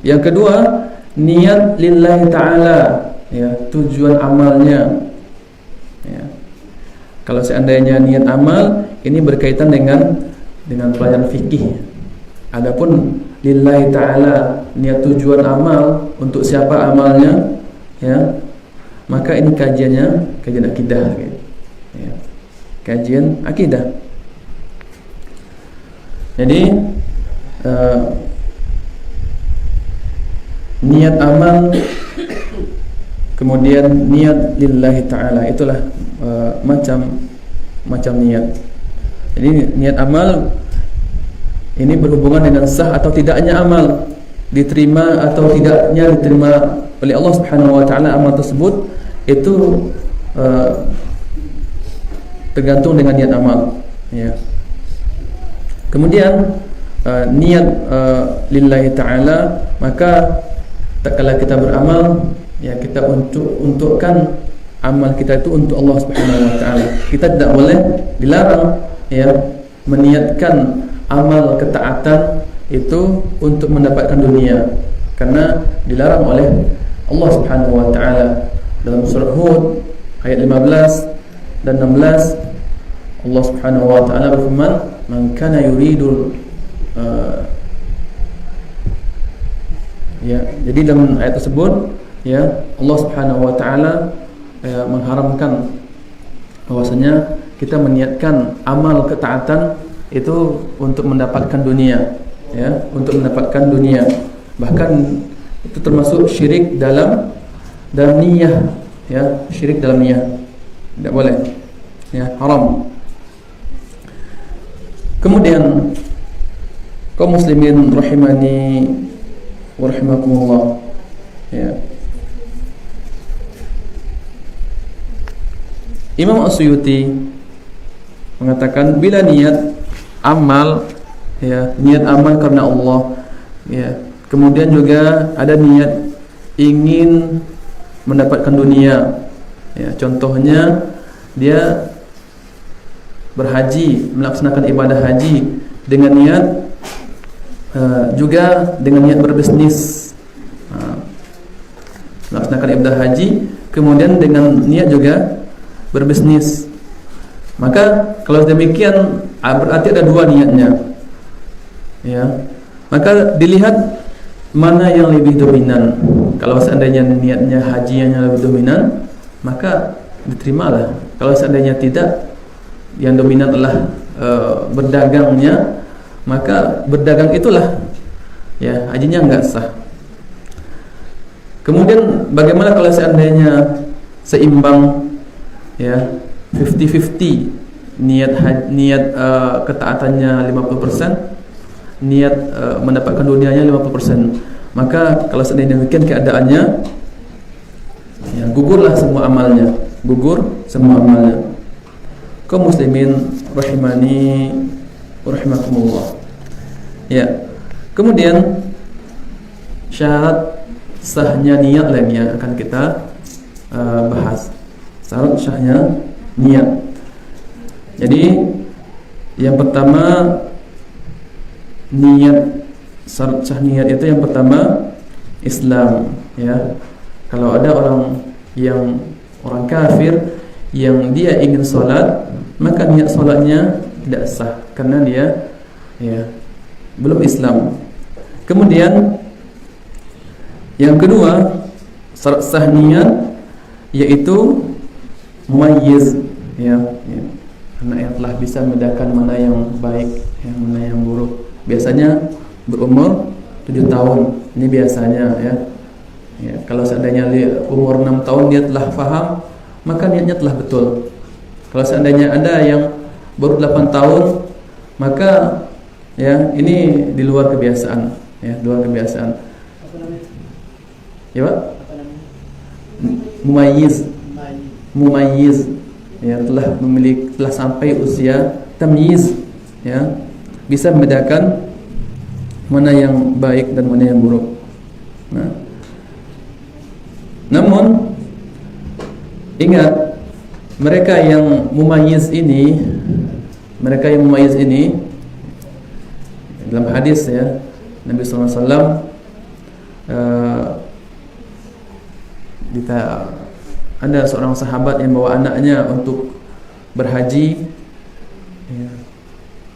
Yang kedua niat lillahi ta'ala, ya, tujuan amalnya, ya. Kalau seandainya niat amal ini berkaitan dengan pelajaran fikih. Adapun lillahi ta'ala, niat tujuan amal untuk siapa amalnya, ya, maka ini kajian akidah, ya, kajian akidah. Jadi niat amal, kemudian niat lillahi ta'ala, itulah macam niat. Jadi niat amal ini berhubungan dengan sah atau tidaknya amal, diterima atau tidaknya diterima oleh Allah Subhanahu wa taala amal tersebut, itu tergantung dengan niat amal, ya. Kemudian niat lillahi ta'ala, maka tak kala kita beramal, ya, kita untukkan amal kita itu untuk Allah Subhanahu wa taala. Kita tidak boleh dilarang, ya, meniatkan amal ketaatan itu untuk mendapatkan dunia, karena dilarang oleh Allah Subhanahu wa taala. Dalam surah Hud ayat 15 dan 16, Allah Subhanahu wa taala berfirman, "Man kana yuridul," ya, jadi dalam ayat tersebut, ya, Allah Subhanahu wa taala mengharamkan bahwasanya kita meniatkan amal ketaatan itu untuk mendapatkan dunia, ya, untuk mendapatkan dunia. Bahkan itu termasuk syirik dalam niyyah, ya, syirik dalam niyyah. Tidak boleh, ya, haram. Kemudian kaum muslimin rahimani wa rahimakumullah, ya. Imam As-Suyuti mengatakan bila niat amal, ya, niat amal karena Allah, ya, kemudian juga ada niat ingin mendapatkan dunia, ya, contohnya dia berhaji, melaksanakan ibadah haji dengan niat juga dengan niat berbisnis, melaksanakan ibadah haji kemudian dengan niat juga berbisnis. Maka kalau demikian berarti ada dua niatnya, ya. Maka dilihat mana yang lebih dominan. Kalau seandainya niatnya haji yang lebih dominan, maka diterimalah. Kalau seandainya tidak, yang dominan adalah berdagangnya, maka berdagang itulah, ya, hajinya enggak sah. Kemudian bagaimana kalau seandainya seimbang, ya, 50-50, niat ketaatannya 50%, niat mendapatkan dunianya 50%. Maka kalau seandainya demikian keadaannya, ya, gugurlah semua amalnya, gugur semua amalnya. Kaum muslimin rahimani wa rahimakumullah, ya. Kemudian syarat sahnya niat lagi yang akan kita bahas. Syarat sahnya niat. Jadi yang pertama, niat, syarat sah niat itu yang pertama Islam, ya. Kalau ada orang kafir yang dia ingin sholat, maka niat sholatnya tidak sah karena dia, ya, belum Islam. Kemudian yang kedua, syarat sah niat yaitu mumayyiz, ya, ya. Karena yang telah bisa membedakan mana yang baik, yang mana yang buruk. Biasanya berumur 7 tahun. Ini biasanya, ya. Ya, kalau seandainya umur 6 tahun dia telah faham, maka niatnya telah betul. Kalau seandainya ada yang baru 8 tahun, maka, ya, ini di luar kebiasaan, ya, di luar kebiasaan. Ya, Pak? Mumayyiz, ya, telah sampai usia tamyiz, ya, bisa membedakan mana yang baik dan mana yang buruk. Nah, namun ingat, mereka yang mumayyiz ini dalam hadis, ya, Nabi sallallahu alaihi wasallam ada seorang sahabat yang bawa anaknya untuk berhaji, ya.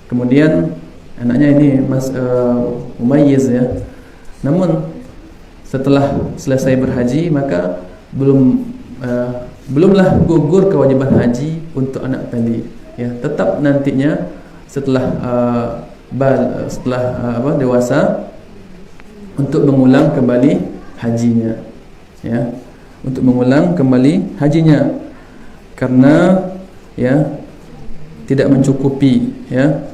Kemudian anaknya ini mumayyiz, ya. Namun setelah selesai berhaji, maka belumlah gugur kewajiban haji untuk anak tadi, ya. Tetap nantinya setelah dewasa untuk mengulang kembali hajinya, ya, untuk mengulang kembali hajinya, karena, ya, tidak mencukupi, ya.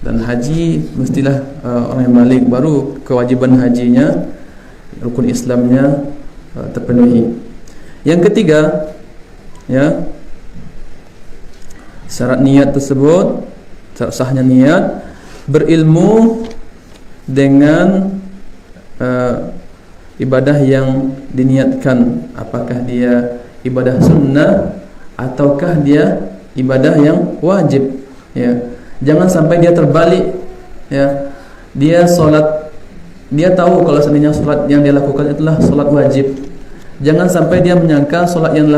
Dan haji mestilah orang yang balik, baru kewajiban hajinya, rukun Islamnya terpenuhi. Yang ketiga, ya, syarat niat tersebut, syarat sahnya niat, berilmu dengan ibadah yang diniatkan, apakah dia ibadah sunnah ataukah dia ibadah yang wajib, ya. Jangan sampai dia terbalik, ya. Dia sholat, dia tahu kalau seandainya sholat yang dia lakukan itulah sholat wajib. Jangan sampai dia menyangka sholat yang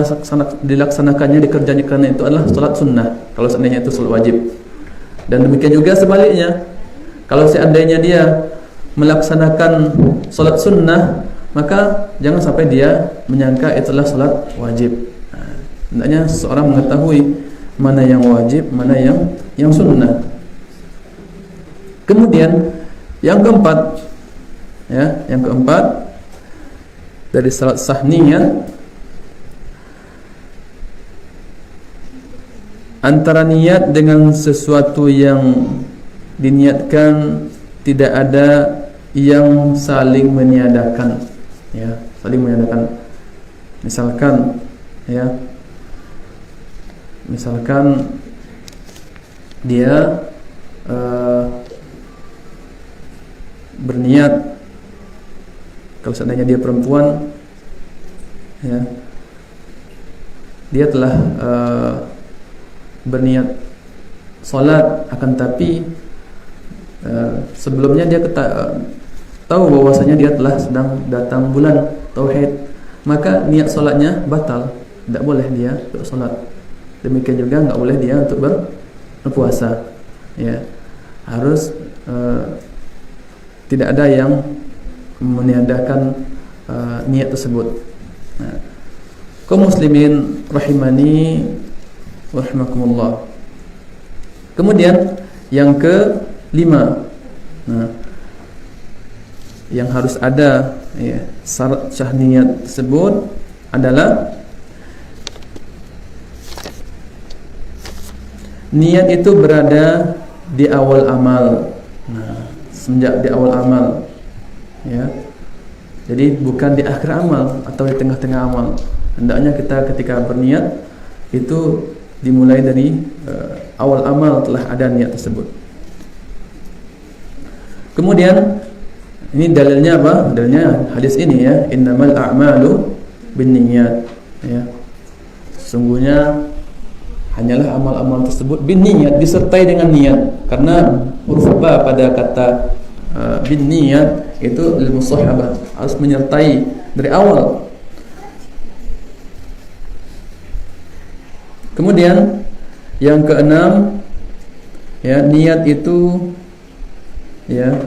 dilaksanakannya, dikerjakan itu adalah sholat sunnah, kalau seandainya itu sholat wajib. Dan demikian juga sebaliknya, kalau seandainya dia melaksanakan sholat sunnah, maka jangan sampai dia menyangka itulah sholat wajib. Hendaknya seorang mengetahui mana yang wajib, mana yang sunnah. Kemudian yang keempat, ya, yang keempat dari syarat sah niat, antara niat dengan sesuatu yang diniatkan tidak ada yang saling meniadakan, ya, saling meniadakan. Misalkan, ya, misalkan dia berniat, kalau seandainya dia perempuan, ya, dia telah berniat salat, akan tapi sebelumnya dia tahu bahwasanya dia telah sedang datang bulan tauhid, maka niat salatnya batal, tidak boleh dia untuk salat. Demikian juga enggak boleh dia untuk berpuasa, ya. Harus tidak ada yang meniadakan niat tersebut. Nah, kaum muslimin rahimani wa rahimakumullah. Kemudian yang kelima, nah, yang harus ada, ya, syarat sah niat tersebut adalah niat itu berada di awal amal. Nah, semenjak di awal amal, ya. Jadi bukan di akhir amal atau di tengah-tengah amal. Hendaknya kita ketika berniat itu dimulai dari awal amal telah ada niat tersebut. Kemudian ini dalilnya apa? Dalilnya hadis ini, ya, innamal a'malu binniyat, ya. Sesungguhnya hanyalah amal-amal tersebut binniyat, disertai dengan niat. Karena huruf ba pada kata binniyat itu lil musahabah, harus menyertai dari awal. Kemudian yang keenam, ya, niat itu, ya,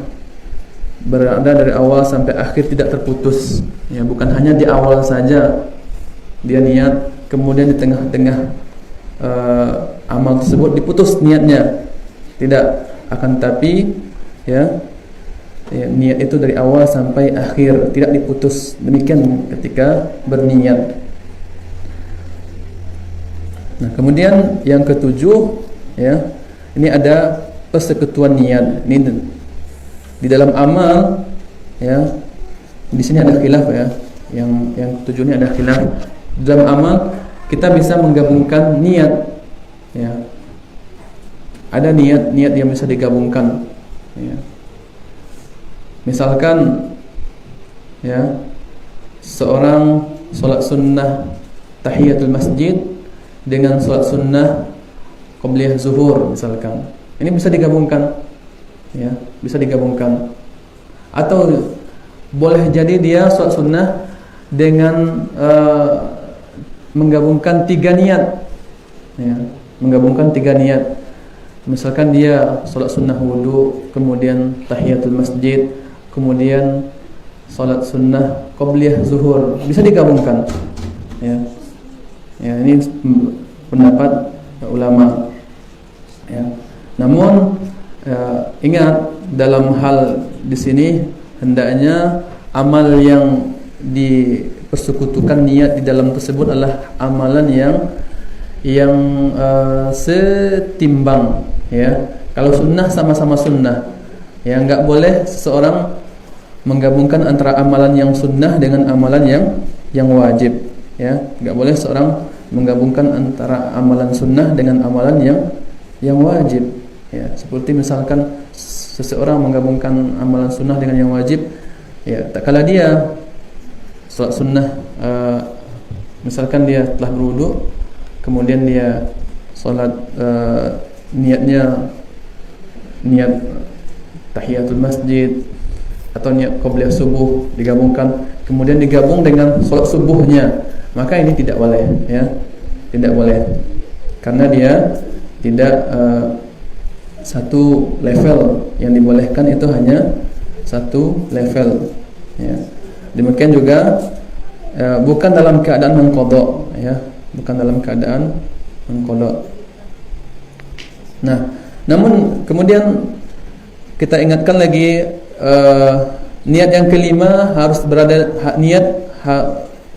berada dari awal sampai akhir, tidak terputus, ya, bukan hanya di awal saja dia niat, kemudian di tengah-tengah amal tersebut diputus niatnya, tidak, akan tapi, ya, niat itu dari awal sampai akhir tidak diputus. Demikian ketika berniat. Nah, kemudian yang ketujuh, ya, ini ada persekutuan niat. Ini di dalam amal, ya, di sini ada khilaf, ya. Yang ketujuh ini ada khilaf. Di dalam amal kita bisa menggabungkan niat, ya. Ada niat yang bisa digabungkan, ya. Misalkan, ya, seorang salat sunnah tahiyatul masjid dengan salat sunnah qabliyah zuhur misalkan. Ini bisa digabungkan, ya, bisa digabungkan. Atau boleh jadi dia salat sunnah dengan menggabungkan 3 niat, ya, menggabungkan 3 niat. Misalkan dia salat sunnah wudu, kemudian tahiyatul masjid, kemudian salat sunnah qabliyah zuhur, bisa digabungkan, ya. Ya, ini pendapat ulama, ya. Namun ingat, dalam hal di sini hendaknya amal yang dipersekutukan niat di dalam tersebut adalah amalan yang setimbang, ya. Kalau sunnah sama-sama sunnah, ya, enggak boleh seseorang menggabungkan antara amalan yang sunnah dengan amalan yang wajib, ya. Enggak boleh seorang menggabungkan antara amalan sunnah dengan amalan yang wajib, ya. Seperti misalkan seseorang menggabungkan amalan sunnah dengan yang wajib, ya, tak kala dia salat sunnah, misalkan dia telah berwudu, kemudian dia salat, niatnya niat tahiyatul masjid atau niat qabliyah subuh digabungkan, kemudian digabung dengan salat subuhnya, maka ini tidak boleh, ya, tidak boleh, karena dia tidak satu level. Yang dibolehkan itu hanya satu level, ya. Demikian juga bukan dalam keadaan mengqadha, ya, bukan dalam keadaan mengqadha. Nah, namun kemudian kita ingatkan lagi, niat yang kelima harus berada,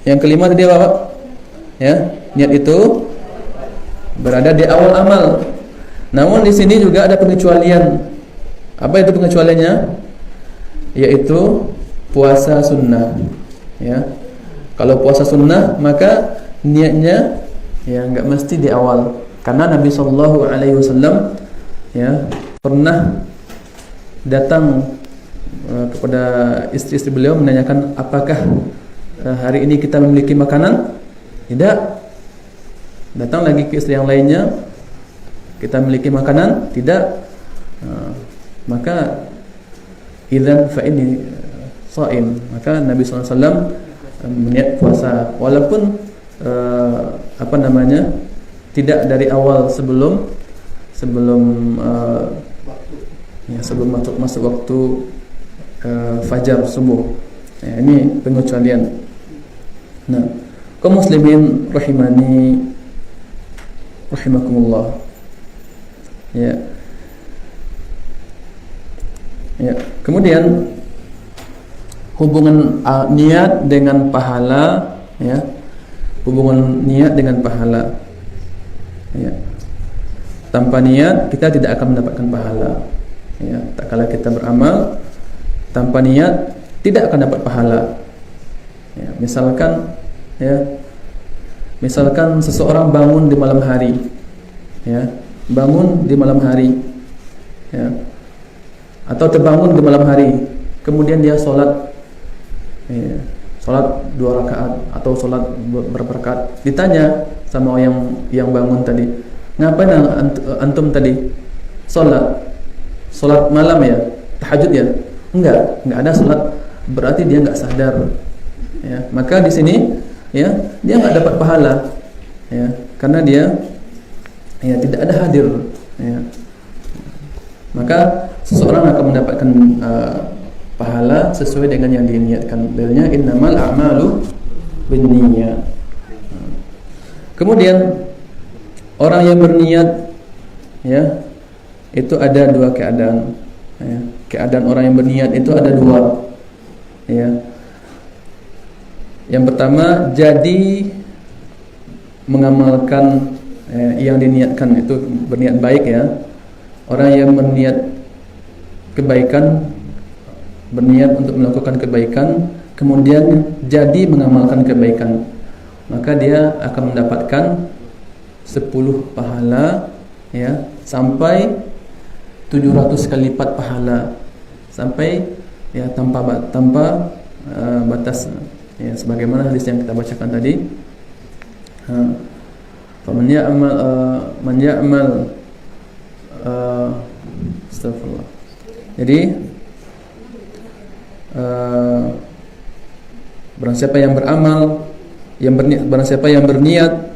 yang kelima tadi apa Pak? Ya, niat itu berada di awal amal. Namun di sini juga ada pengecualian. Apa itu pengecualiannya? Yaitu puasa sunnah. Ya, kalau puasa sunnah maka niatnya ya enggak mesti di awal. Karena Nabi Shallallahu Alaihi Wasallam ya pernah datang kepada istri-istri beliau menanyakan, apakah hari ini kita memiliki makanan? Tidak. Datang lagi ke istri yang lainnya, kita memiliki makanan? Tidak. Maka idzan fa inni shaim. Maka Nabi Shallallahu Alaihi Wasallam meniat puasa, walaupun tidak dari awal sebelum masuk waktu fajar subuh. Ya, ini pengecualian. Nah, kaum muslimin rahimani rahimakumullah. Ya. Ya, kemudian hubungan niat dengan pahala, ya. Hubungan niat dengan pahala. Ya. Tanpa niat kita tidak akan mendapatkan pahala. Ya, tak kala kita beramal tanpa niat tidak akan dapat pahala. Ya, misalkan seseorang bangun di malam hari. Ya, bangun di malam hari. Ya. Atau terbangun di malam hari, kemudian dia sholat. Ya, sholat 2 rakaat atau sholat berapa rakaat. Ditanya sama yang bangun tadi, ngapain antum tadi? Sholat malam ya, tahajud ya? Enggak ada sholat, berarti dia enggak sadar. Ya, maka di sini ya dia enggak dapat pahala. Ya, karena dia ya tidak ada hadir. Ya. Maka seseorang akan mendapatkan pahala sesuai dengan yang diniatkan. Dalilnya innamal a'malu binniyat. Kemudian orang yang berniat ya itu ada 2 keadaan. Ya. Keadaan orang yang berniat itu ada 2. Ya. Yang pertama, jadi mengamalkan yang diniatkan, itu berniat baik ya. Orang yang berniat kebaikan, berniat untuk melakukan kebaikan, kemudian jadi mengamalkan kebaikan, maka dia akan mendapatkan 10 pahala ya, sampai 700 kali lipat pahala, sampai ya tanpa batas ya, sebagaimana hadis yang kita bacakan tadi. Man ya'mal astagfirullah. Jadi barang siapa yang beramal, barang siapa yang berniat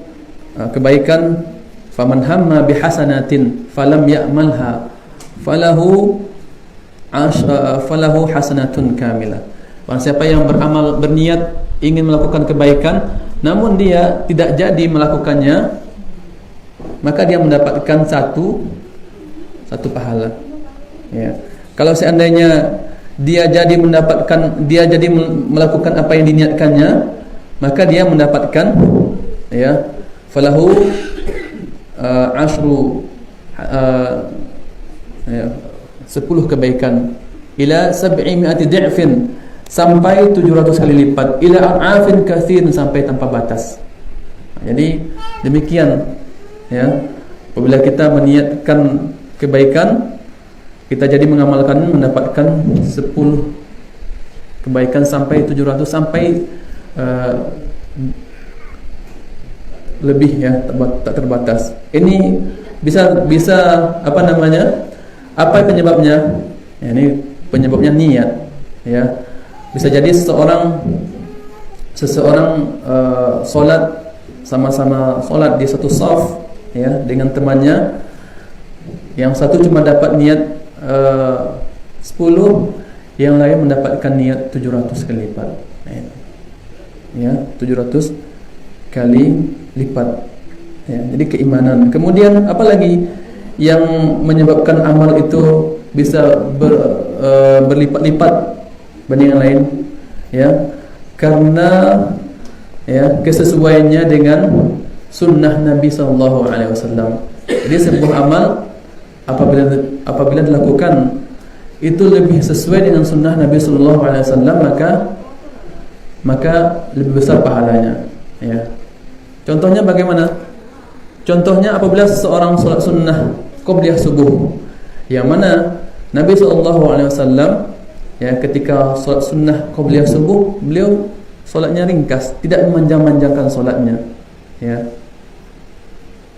kebaikan, faman hamma bihasanatin falam ya'malha falahu hasanatun kamilah. Barang siapa yang beramal, berniat ingin melakukan kebaikan namun dia tidak jadi melakukannya, maka dia mendapatkan satu pahala. Ya. Kalau seandainya dia jadi melakukan apa yang diniatkannya, maka dia mendapatkan ya falahu ashru 10 kebaikan ila 700 di'fin, sampai 700 kali lipat, ila ar'afin katsirin, sampai tanpa batas. Jadi demikian ya, apabila kita meniatkan kebaikan, kita jadi mengamalkan, mendapatkan 10 kebaikan sampai 700, sampai lebih ya, tak terbatas. Ini bisa apa namanya? Apa penyebabnya? Ya, ini penyebabnya niat ya. Bisa jadi seseorang sholat, sama-sama sholat di satu shaf ya dengan temannya, yang satu cuma dapat niat 10, yang lain mendapatkan niat 700 kali lipat. Ya, 700 kali lipat. Ya, jadi keimanan. Kemudian apalagi yang menyebabkan amal itu bisa berlipat-lipat banding yang lain? Ya, karena ya kesesuaiannya dengan sunnah Nabi sallallahu alaihi wasallam. Jadi sebuah amal apabila dilakukan itu lebih sesuai dengan sunnah Nabi sallallahu alaihi wasallam, maka lebih besar pahalanya. Ya. Contohnya bagaimana? Contohnya apabila seseorang salat sunnah qabliyah subuh, yang mana Nabi sallallahu alaihi wasallam ya ketika salat sunnah qabliyah subuh, beliau salatnya ringkas, tidak memanjang-manjangkan salatnya. Ya.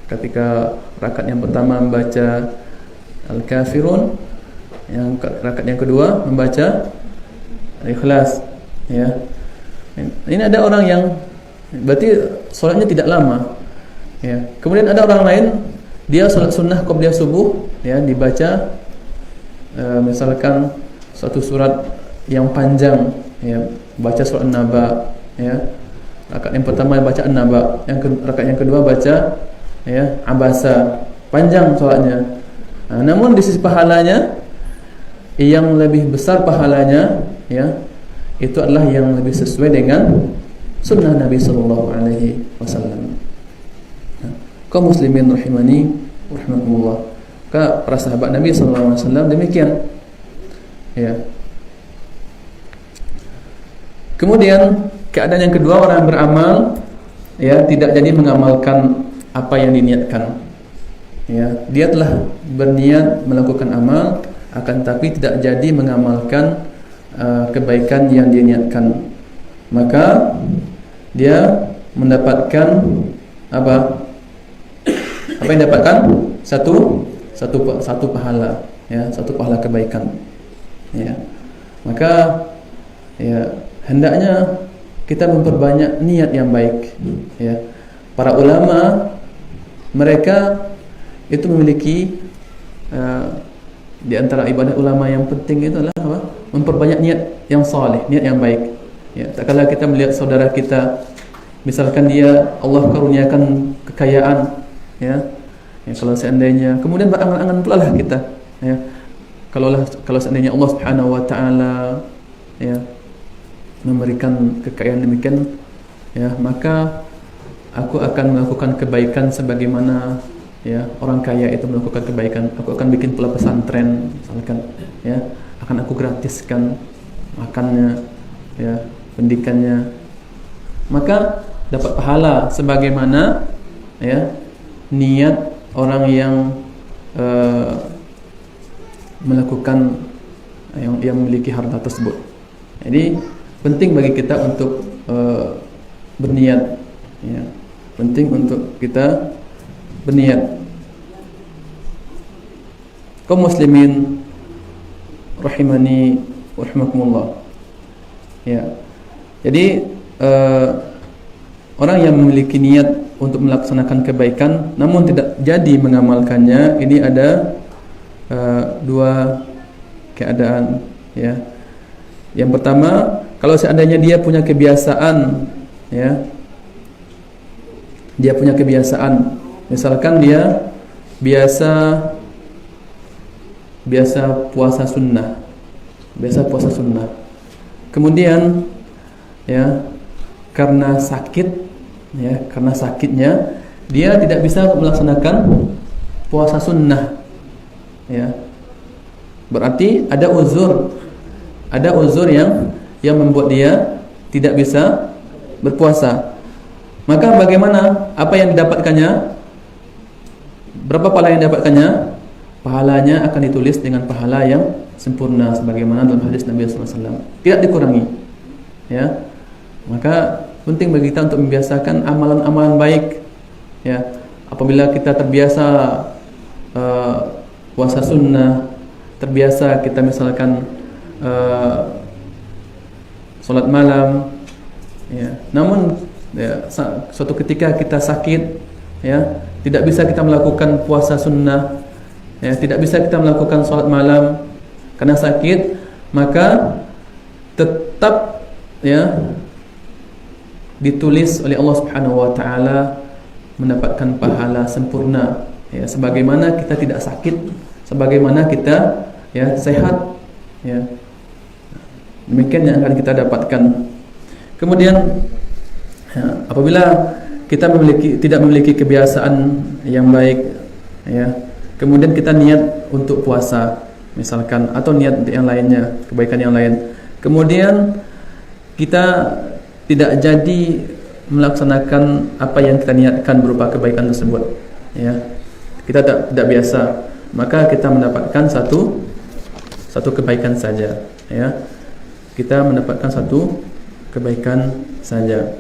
Ketika rakaat yang pertama membaca Al-Kafirun, yang rakaat yang kedua membaca Al-Ikhlas. Ya. Ini ada orang yang berarti salatnya tidak lama. Ya. Kemudian ada orang lain, dia salat sunnah qabliyah subuh, ya, dibaca misalkan suatu surat yang panjang, ya, baca surat An-Naba, ya. Rakaat yang pertama baca An-Naba, rakaat yang kedua baca ya Abasa, panjang salatnya. Namun di sisi pahalanya yang lebih besar pahalanya, ya, itu adalah yang lebih sesuai dengan sunnah Nabi sallallahu alaihi wasallam. Kaum muslimin rahimani rahimakumullah. Para sahabat Nabi sallallahu alaihi wasallam demikian. Ya. Kemudian keadaan yang kedua, orang beramal ya tidak jadi mengamalkan apa yang diniatkan. Ya, dia telah berniat melakukan amal akan tapi tidak jadi mengamalkan kebaikan yang dia niatkan. Maka dia mendapatkan apa? Apa yang dapatkan? Satu pahala, ya, satu pahala kebaikan. Ya. Maka ya hendaknya kita memperbanyak niat yang baik. Ya. Para ulama mereka itu memiliki di antara ibadah ulama yang penting itu adalah apa? Memperbanyak niat yang saleh, niat yang baik. Ya, tak kala kita melihat saudara kita, misalkan dia Allah karuniakan kekayaan, ya. Ya, kalau seandainya kemudian berangan-angan pula lah kita, ya. Kalau seandainya Allah Subhanahu wa taala ya memberikan kekayaan demikian, ya, maka aku akan melakukan kebaikan sebagaimana ya orang kaya itu melakukan kebaikan. Aku akan bikin pula pesantren misalkan, ya, akan aku gratiskan makannya, ya, pendidikannya. Maka dapat pahala sebagaimana ya niat orang yang melakukan yang memiliki harta tersebut. Jadi penting bagi kita untuk berniat, ya. Penting untuk kita berniat. Kaum muslimin rahimani wa rahimakumullah. Ya. Jadi orang yang memiliki niat untuk melaksanakan kebaikan namun tidak jadi mengamalkannya, ini ada dua keadaan, ya. Yang pertama, kalau seandainya dia punya kebiasaan, ya, dia punya kebiasaan, misalkan dia biasa puasa sunnah, kemudian ya karena sakit, ya, karena sakitnya dia tidak bisa melaksanakan puasa sunnah, ya, berarti ada uzur yang membuat dia tidak bisa berpuasa. Maka bagaimana? Apa yang didapatkannya? Berapa pahala yang didapatkannya? Pahalanya akan ditulis dengan pahala yang sempurna sebagaimana dalam hadis Nabi sallallahu alaihi wasallam, tidak dikurangi, ya. Maka penting bagi kita untuk membiasakan amalan-amalan baik, ya. Apabila kita terbiasa puasa sunnah, terbiasa kita misalkan salat malam, ya. Namun ya, suatu ketika kita sakit, ya, tidak bisa kita melakukan puasa sunnah, ya, tidak bisa kita melakukan salat malam karena sakit, maka tetap, ya, ditulis oleh Allah Subhanahu wa taala mendapatkan pahala sempurna, ya, sebagaimana kita tidak sakit, sebagaimana kita ya sehat, ya. Demikian yang akan kita dapatkan. Kemudian ya, apabila kita tidak memiliki kebiasaan yang baik, ya, kemudian kita niat untuk puasa misalkan, atau niat untuk yang lainnya, kebaikan yang lain, kemudian kita tidak jadi melaksanakan apa yang kita niatkan berupa kebaikan tersebut, ya, kita tidak biasa, maka kita mendapatkan satu kebaikan saja, ya, kita mendapatkan satu kebaikan saja.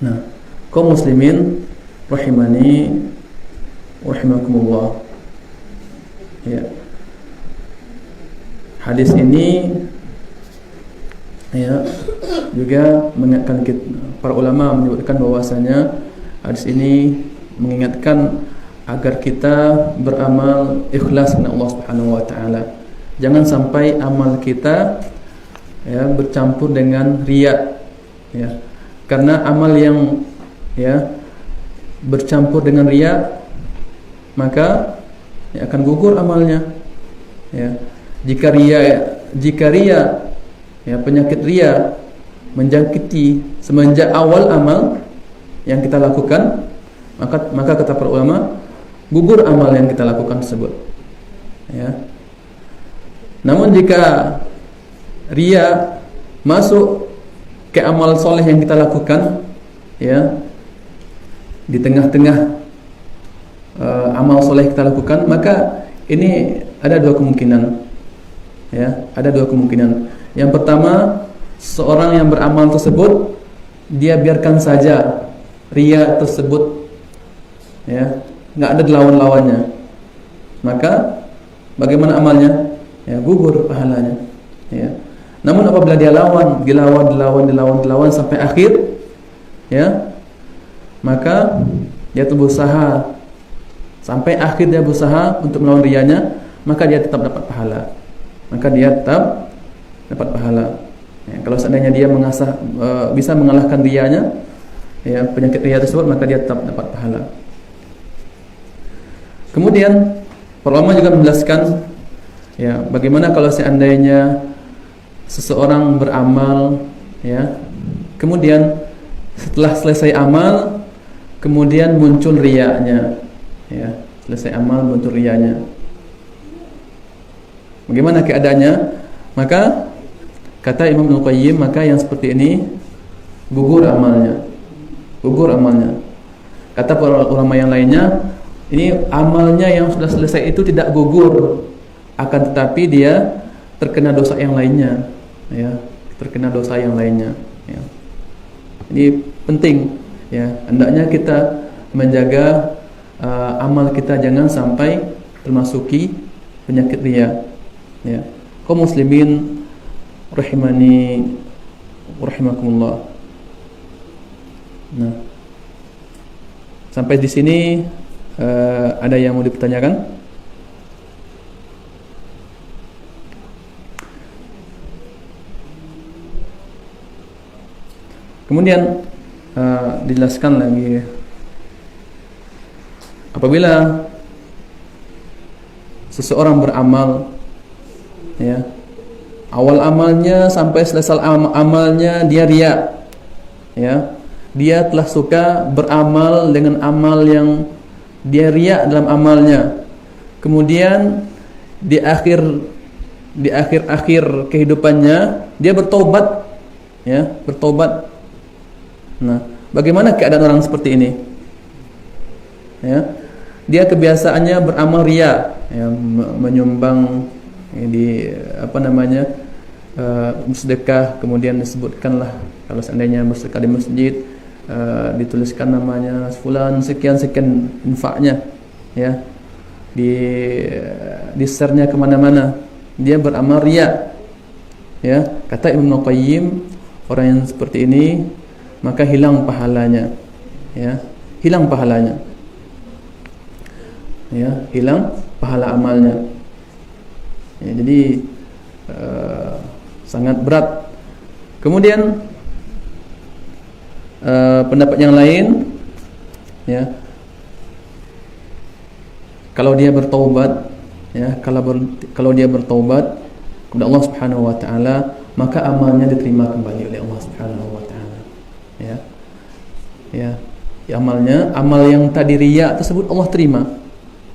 Nah, kaum muslimin rahimani rahimakumullah, ya, hadis ini ya juga mengingatkan kita, para ulama menyebutkan bahwasanya hadis ini mengingatkan agar kita beramal ikhlas kepada Allah Subhanahu wa taala. Jangan sampai amal kita ya bercampur dengan riya, ya. Karena amal yang ya bercampur dengan riya, maka ya, akan gugur amalnya, ya. Jika riya ya, penyakit riya menjangkiti semenjak awal amal yang kita lakukan, maka kata para ulama, gugur amal yang kita lakukan tersebut, ya. Namun jika riya masuk ke amal soleh yang kita lakukan, ya, di tengah-tengah amal soleh kita lakukan, maka ini ada dua kemungkinan, ya, ada dua kemungkinan. Yang pertama, seorang yang beramal tersebut dia biarkan saja riya tersebut, ya, nggak ada lawan-lawannya, maka bagaimana amalnya? Ya, gugur pahalanya, ya. Namun apabila dia dilawan sampai akhir, ya, maka dia berusaha sampai akhir, dia berusaha untuk melawan riyanya, maka dia tetap dapat pahala. Ya, kalau seandainya dia bisa mengalahkan riyanya, ya, penyakit riya tersebut, maka dia tetap dapat pahala. Kemudian para ulama juga menjelaskan, ya, bagaimana kalau seandainya seseorang beramal, ya, kemudian setelah selesai amal kemudian muncul riyanya, ya, selesai amal muncul riyanya, bagaimana keadaannya? Maka kata Imam Al-Qayyim, maka yang seperti ini gugur amalnya. Kata para ulama yang lainnya, ini amalnya yang sudah selesai itu tidak gugur, akan tetapi dia terkena dosa yang lainnya, ya, ya. Ini penting, ya, hendaknya kita menjaga amal kita jangan sampai termasuki penyakit riya, ya. Kaum muslimin rahimani rahimakumullah. Nah, sampai di sini ada yang mau dipertanyakan? Kemudian dijelaskan lagi, apabila seseorang beramal, ya, awal amalnya sampai selesai amalnya dia riya, ya, dia telah suka beramal dengan amal yang dia riya dalam amalnya, kemudian di akhir kehidupannya dia bertobat, ya, bertobat. Nah, bagaimana keadaan orang seperti ini? Ya, dia kebiasaannya beramal riya, ya, menyumbang di bersedekah, kemudian disebutkanlah kalau seandainya bersedekah di masjid, dituliskan namanya fulan sekian infaknya, ya, di share-nya kemana-mana, dia beramal riya, ya. Kata Ibnu Qayyim, orang yang seperti ini maka hilang pahalanya, ya, hilang pahala amalnya, ya, jadi sangat berat. Kemudian pendapat yang lain, ya, kalau dia bertaubat, ya, kalau dia bertaubat kepada Allah Subhanahu wa taala, maka amalnya diterima kembali oleh Allah Subhanahu wa taala. Ya. Ya. Amal yang tadi riya tersebut Allah terima.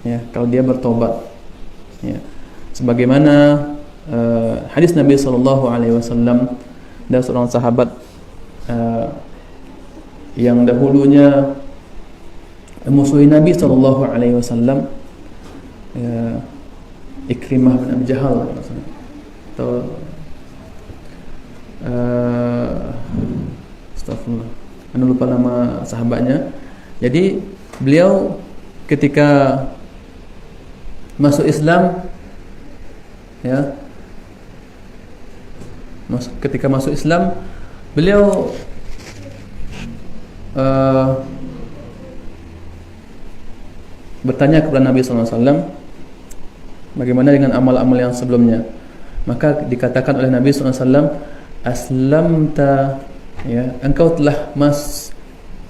Ya, kalau dia bertobat. Ya. Sebagaimana hadis Nabi sallallahu alaihi wasallam dari seorang sahabat yang dahulunya musuhi Nabi sallallahu alaihi wasallam, Ikrimah bin Abi Jahal atau astagfirullah, anu lupa nama sahabatnya. Jadi beliau ketika masuk Islam, ya, ketika masuk Islam beliau bertanya kepada Nabi SAW, bagaimana dengan amal-amal yang sebelumnya. Maka dikatakan oleh Nabi SAW, aslamta, ya, engkau telah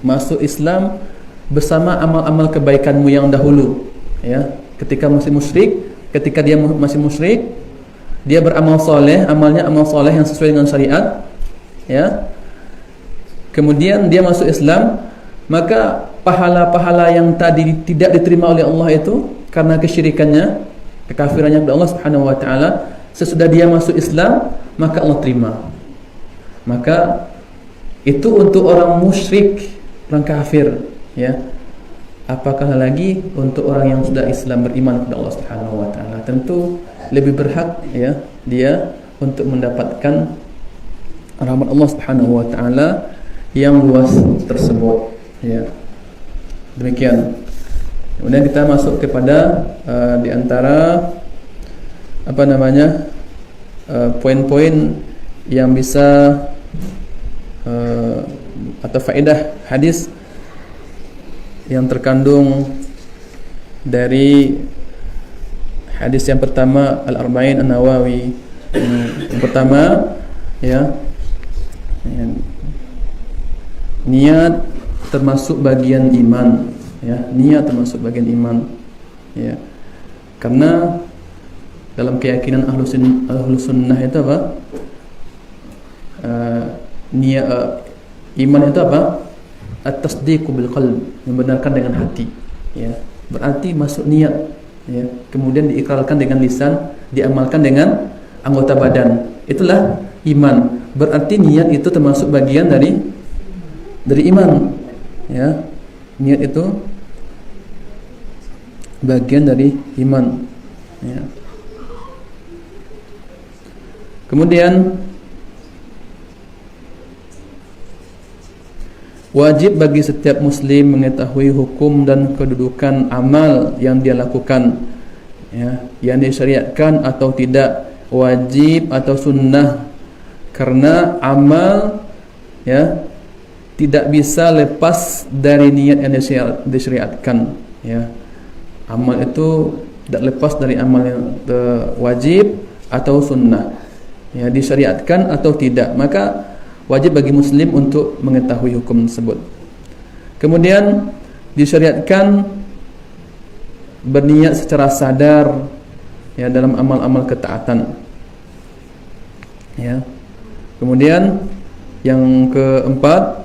masuk Islam bersama amal-amal kebaikanmu yang dahulu. Ya, ketika dia masih musyrik, dia beramal soleh, amalnya amal soleh yang sesuai dengan syariat. Ya, kemudian dia masuk Islam, maka pahala-pahala yang tadi tidak diterima oleh Allah itu karena kesyirikannya, kekafirannya kepada Allah Subhanahu wa taala, sesudah dia masuk Islam maka Allah terima. Maka itu untuk orang musyrik, orang kafir, ya. Apakah lagi untuk orang yang sudah Islam, beriman kepada Allah Subhanahu wa taala? Tentu lebih berhak, ya, dia untuk mendapatkan rahmat Allah Subhanahu wa taala yang luas tersebut, ya. Demikian. Kemudian kita masuk kepada di antara poin-poin yang bisa atau faedah hadis yang terkandung dari hadis yang pertama, Al-Arba'in An-Nawawi. Yang pertama, ya, niat termasuk bagian iman, ya, niat termasuk bagian iman, ya. Karena dalam keyakinan ahlu sunnah itu apa? Iman itu apa? At-tasdiqu bil qalb, membenarkan dengan hati, ya. Berarti masuk niat, ya. Kemudian diikrarkan dengan lisan, diamalkan dengan anggota badan. Itulah iman. Berarti niat itu termasuk bagian dari iman, ya. Niat itu bagian dari iman, ya. Kemudian wajib bagi setiap muslim mengetahui hukum dan kedudukan amal yang dia lakukan, ya, yang disyariatkan atau tidak, wajib atau sunnah. Karena amal, ya, tidak bisa lepas dari niat yang disyariatkan, ya. Amal itu tidak lepas dari amal yang wajib atau sunnah, ya, disyariatkan atau tidak. Maka wajib bagi muslim untuk mengetahui hukum tersebut. Kemudian disyariatkan berniat secara sadar, ya, dalam amal-amal ketaatan, ya. Kemudian yang keempat,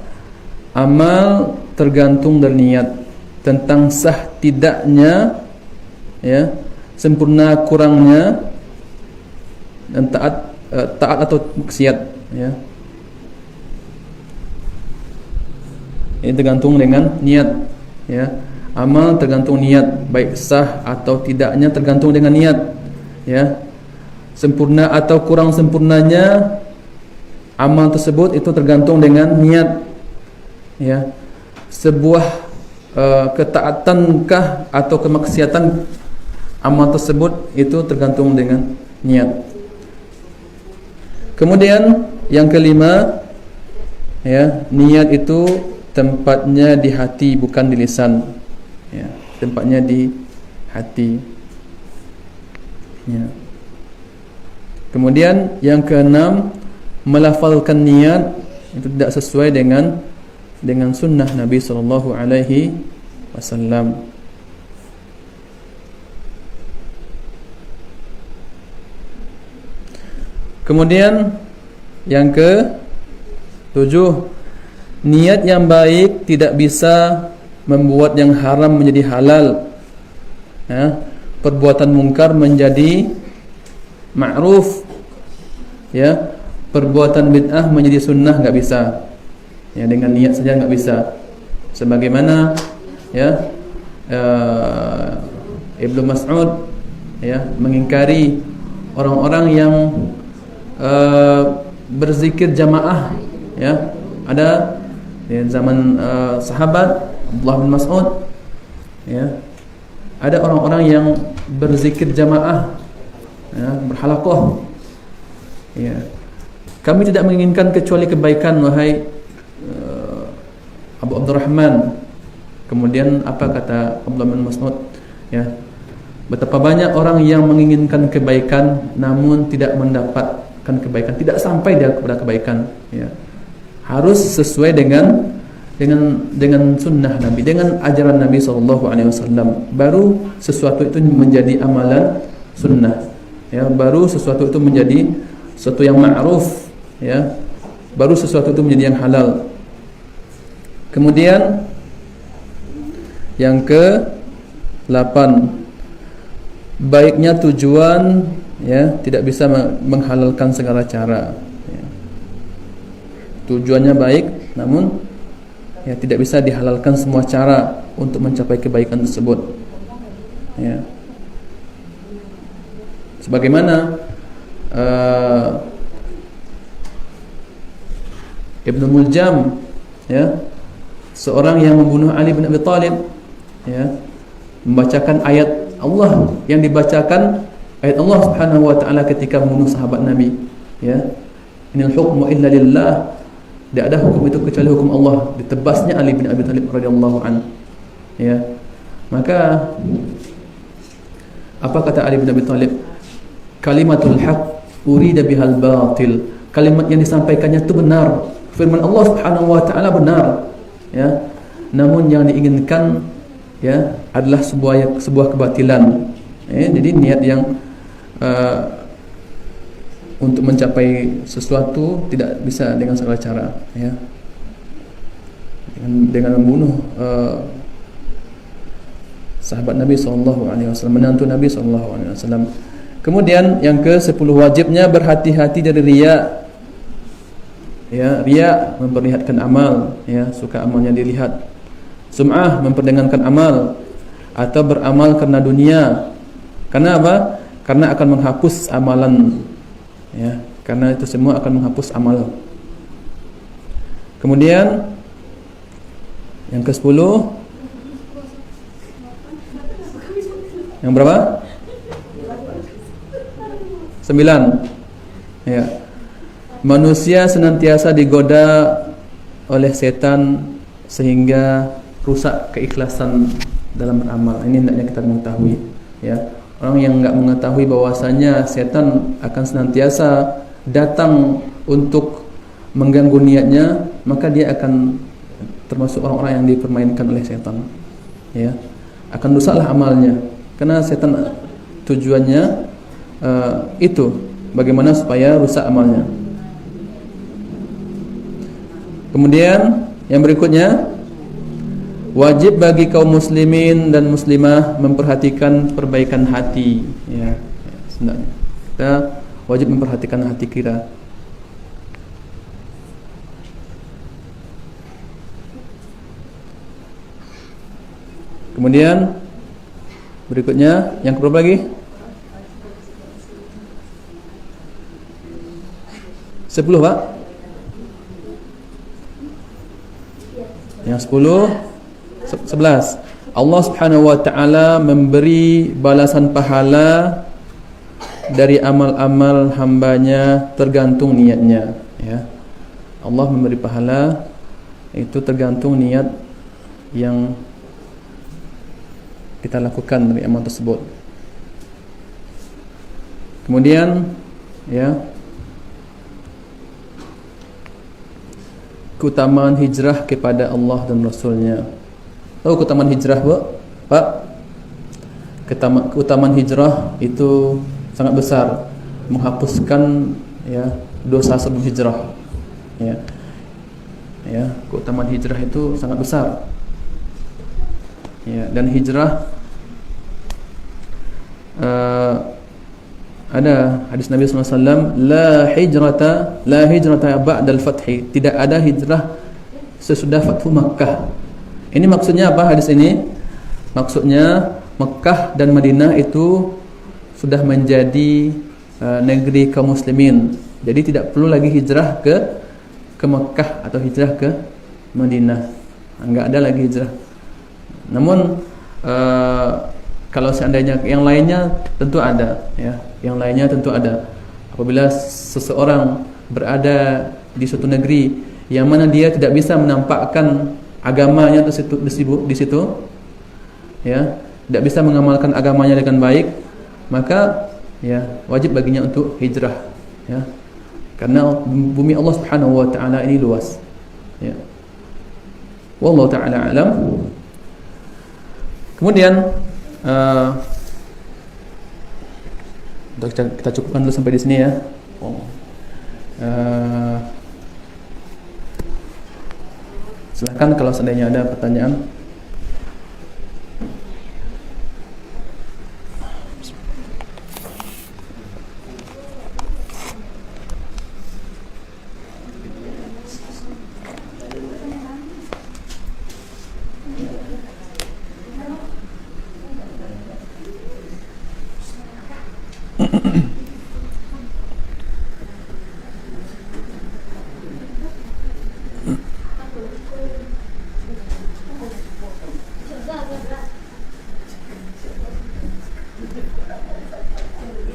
amal tergantung dari niat, tentang sah tidaknya, ya, sempurna kurangnya, dan taat atau maksiat, ya. Ini tergantung dengan niat, ya. Amal tergantung niat, baik sah atau tidaknya tergantung dengan niat, ya. Sempurna atau kurang sempurnanya amal tersebut itu tergantung dengan niat, ya. Sebuah ketaatankah atau kemaksiatan amal tersebut itu tergantung dengan niat. Kemudian yang kelima, ya, niat itu tempatnya di hati, bukan di lisan, ya. Tempatnya di hati, ya. Kemudian yang keenam, melafalkan niat itu tidak sesuai dengan sunnah Nabi sallallahu alaihi wasallam. Kemudian yang ke-7, niat yang baik tidak bisa membuat yang haram menjadi halal. Ya, perbuatan mungkar menjadi ma'ruf. Ya, perbuatan bid'ah menjadi sunnah, enggak bisa. Ya, dengan niat saja enggak bisa. Sebagaimana ya Ibnu Mas'ud ya mengingkari orang-orang yang berzikir jamaah, ya. Ada di zaman sahabat Abdullah bin Mas'ud, ya. Ada orang-orang yang berzikir jamaah, ya, berhalaqah. Ya. Kami tidak menginginkan kecuali kebaikan, wahai Abu Abdurrahman. Kemudian apa kata Abdullah bin Mas'ud? Ya. Betapa banyak orang yang menginginkan kebaikan namun tidak mendapatkan kebaikan, tidak sampai dia kepada kebaikan, ya. Harus sesuai dengan sunnah Nabi, dengan ajaran Nabi SAW, baru sesuatu itu menjadi amalan sunnah, ya. Baru sesuatu itu menjadi sesuatu yang ma'ruf, ya. Baru sesuatu itu menjadi yang halal. Kemudian yang ke-8, baiknya tujuan, ya, tidak bisa menghalalkan segala cara, ya. Tujuannya baik namun ya tidak bisa dihalalkan semua cara untuk mencapai kebaikan tersebut, ya. Sebagaimana Ibnu Muljam, ya, seorang yang membunuh Ali bin Abi Thalib, ya, membacakan ayat Allah, yang dibacakan ayat Allah Subhanahu wa taala ketika membunuh sahabat Nabi, ya. Inil hukmu illa lillah. Tidak ada hukum itu kecuali hukum Allah. Ditebasnya Ali bin Abi Thalib radhiyallahu an, ya. Maka apa kata Ali bin Abi Thalib? Kalimatul haq urida bihal batil. Kalimat yang disampaikannya itu benar. Firman Allah Subhanahu wa taala benar, ya. Namun yang diinginkan, ya, adalah sebuah kebatilan. Jadi niat yang untuk mencapai sesuatu tidak bisa dengan segala cara, ya. Dengan membunuh sahabat Nabi SAW, menantu Nabi SAW. Kemudian yang ke-10, wajibnya berhati-hati dari riya. Ya, riya memperlihatkan amal, ya, suka amalnya dilihat. Sum'ah memperdengankan amal, atau beramal karena dunia. Karena apa? Karena akan menghapus amalan, ya. Karena itu semua akan menghapus amal. Kemudian yang ke-10, yang berapa? 9. Ya. Manusia senantiasa digoda oleh setan sehingga rusak keikhlasan dalam beramal. Ini hendaknya kita mengetahui, ya. Orang yang enggak mengetahui bahwasanya setan akan senantiasa datang untuk mengganggu niatnya, maka dia akan termasuk orang-orang yang dipermainkan oleh setan, ya. Akan rusaklah amalnya. Karena setan tujuannya itu bagaimana supaya rusak amalnya. Kemudian yang berikutnya, wajib bagi kaum muslimin dan muslimah memperhatikan perbaikan hati, ya. Sebenarnya kita wajib memperhatikan hati kita. Kemudian berikutnya yang keberapa lagi? 10, Pak. Yang 10, 11. Allah Subhanahu wa taala memberi balasan pahala dari amal-amal hambanya tergantung niatnya, ya. Allah memberi pahala itu tergantung niat yang kita lakukan dari amal tersebut. Kemudian, ya, keutamaan hijrah kepada Allah dan Rasulnya. Tahu keutamaan hijrah, Pak? Keutamaan hijrah itu sangat besar, menghapuskan ya, dosa sebelum hijrah. Ya. Ya, keutamaan hijrah itu sangat besar. Ya, dan hijrah ada hadis Nabi sallallahu alaihi wasallam, la hijrata ba'dal fathi. Tidak ada hijrah sesudah Fathu Makkah. Ini maksudnya apa hadis ini? Maksudnya Mekkah dan Madinah itu sudah menjadi negeri kaum muslimin. Jadi tidak perlu lagi hijrah ke Mekkah atau hijrah ke Madinah. Enggak ada lagi hijrah. Namun kalau seandainya yang lainnya tentu ada, ya. Yang lainnya tentu ada. Apabila seseorang berada di suatu negeri yang mana dia tidak bisa menampakkan agamanya di situ, ya, tidak bisa mengamalkan agamanya dengan baik, maka ya wajib baginya untuk hijrah, ya. Karena bumi Allah Subhanahu wa taala ini luas. Ya. Wallahu taala alam. Kemudian kita cukupkan dulu sampai di sini ya. Silakan kalau seandainya ada pertanyaan.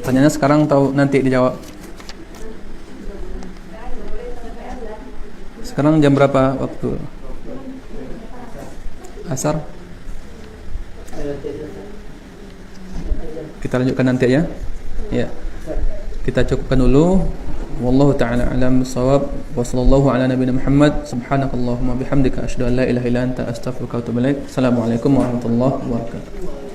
Pertanyaannya sekarang atau nanti dijawab? Sekarang jam berapa waktu? Asar? Kita lanjutkan nanti ya. Ya. Kita cukupkan dulu. Wallahu taala alam bissawab. Wa sallallahu ala nabiyina Muhammad. Subhanakallahumma bihamdika asyhadu an la ilaha illa anta astaghfiruka wa atubu ilaik. Assalamualaikum warahmatullahi wabarakatuh.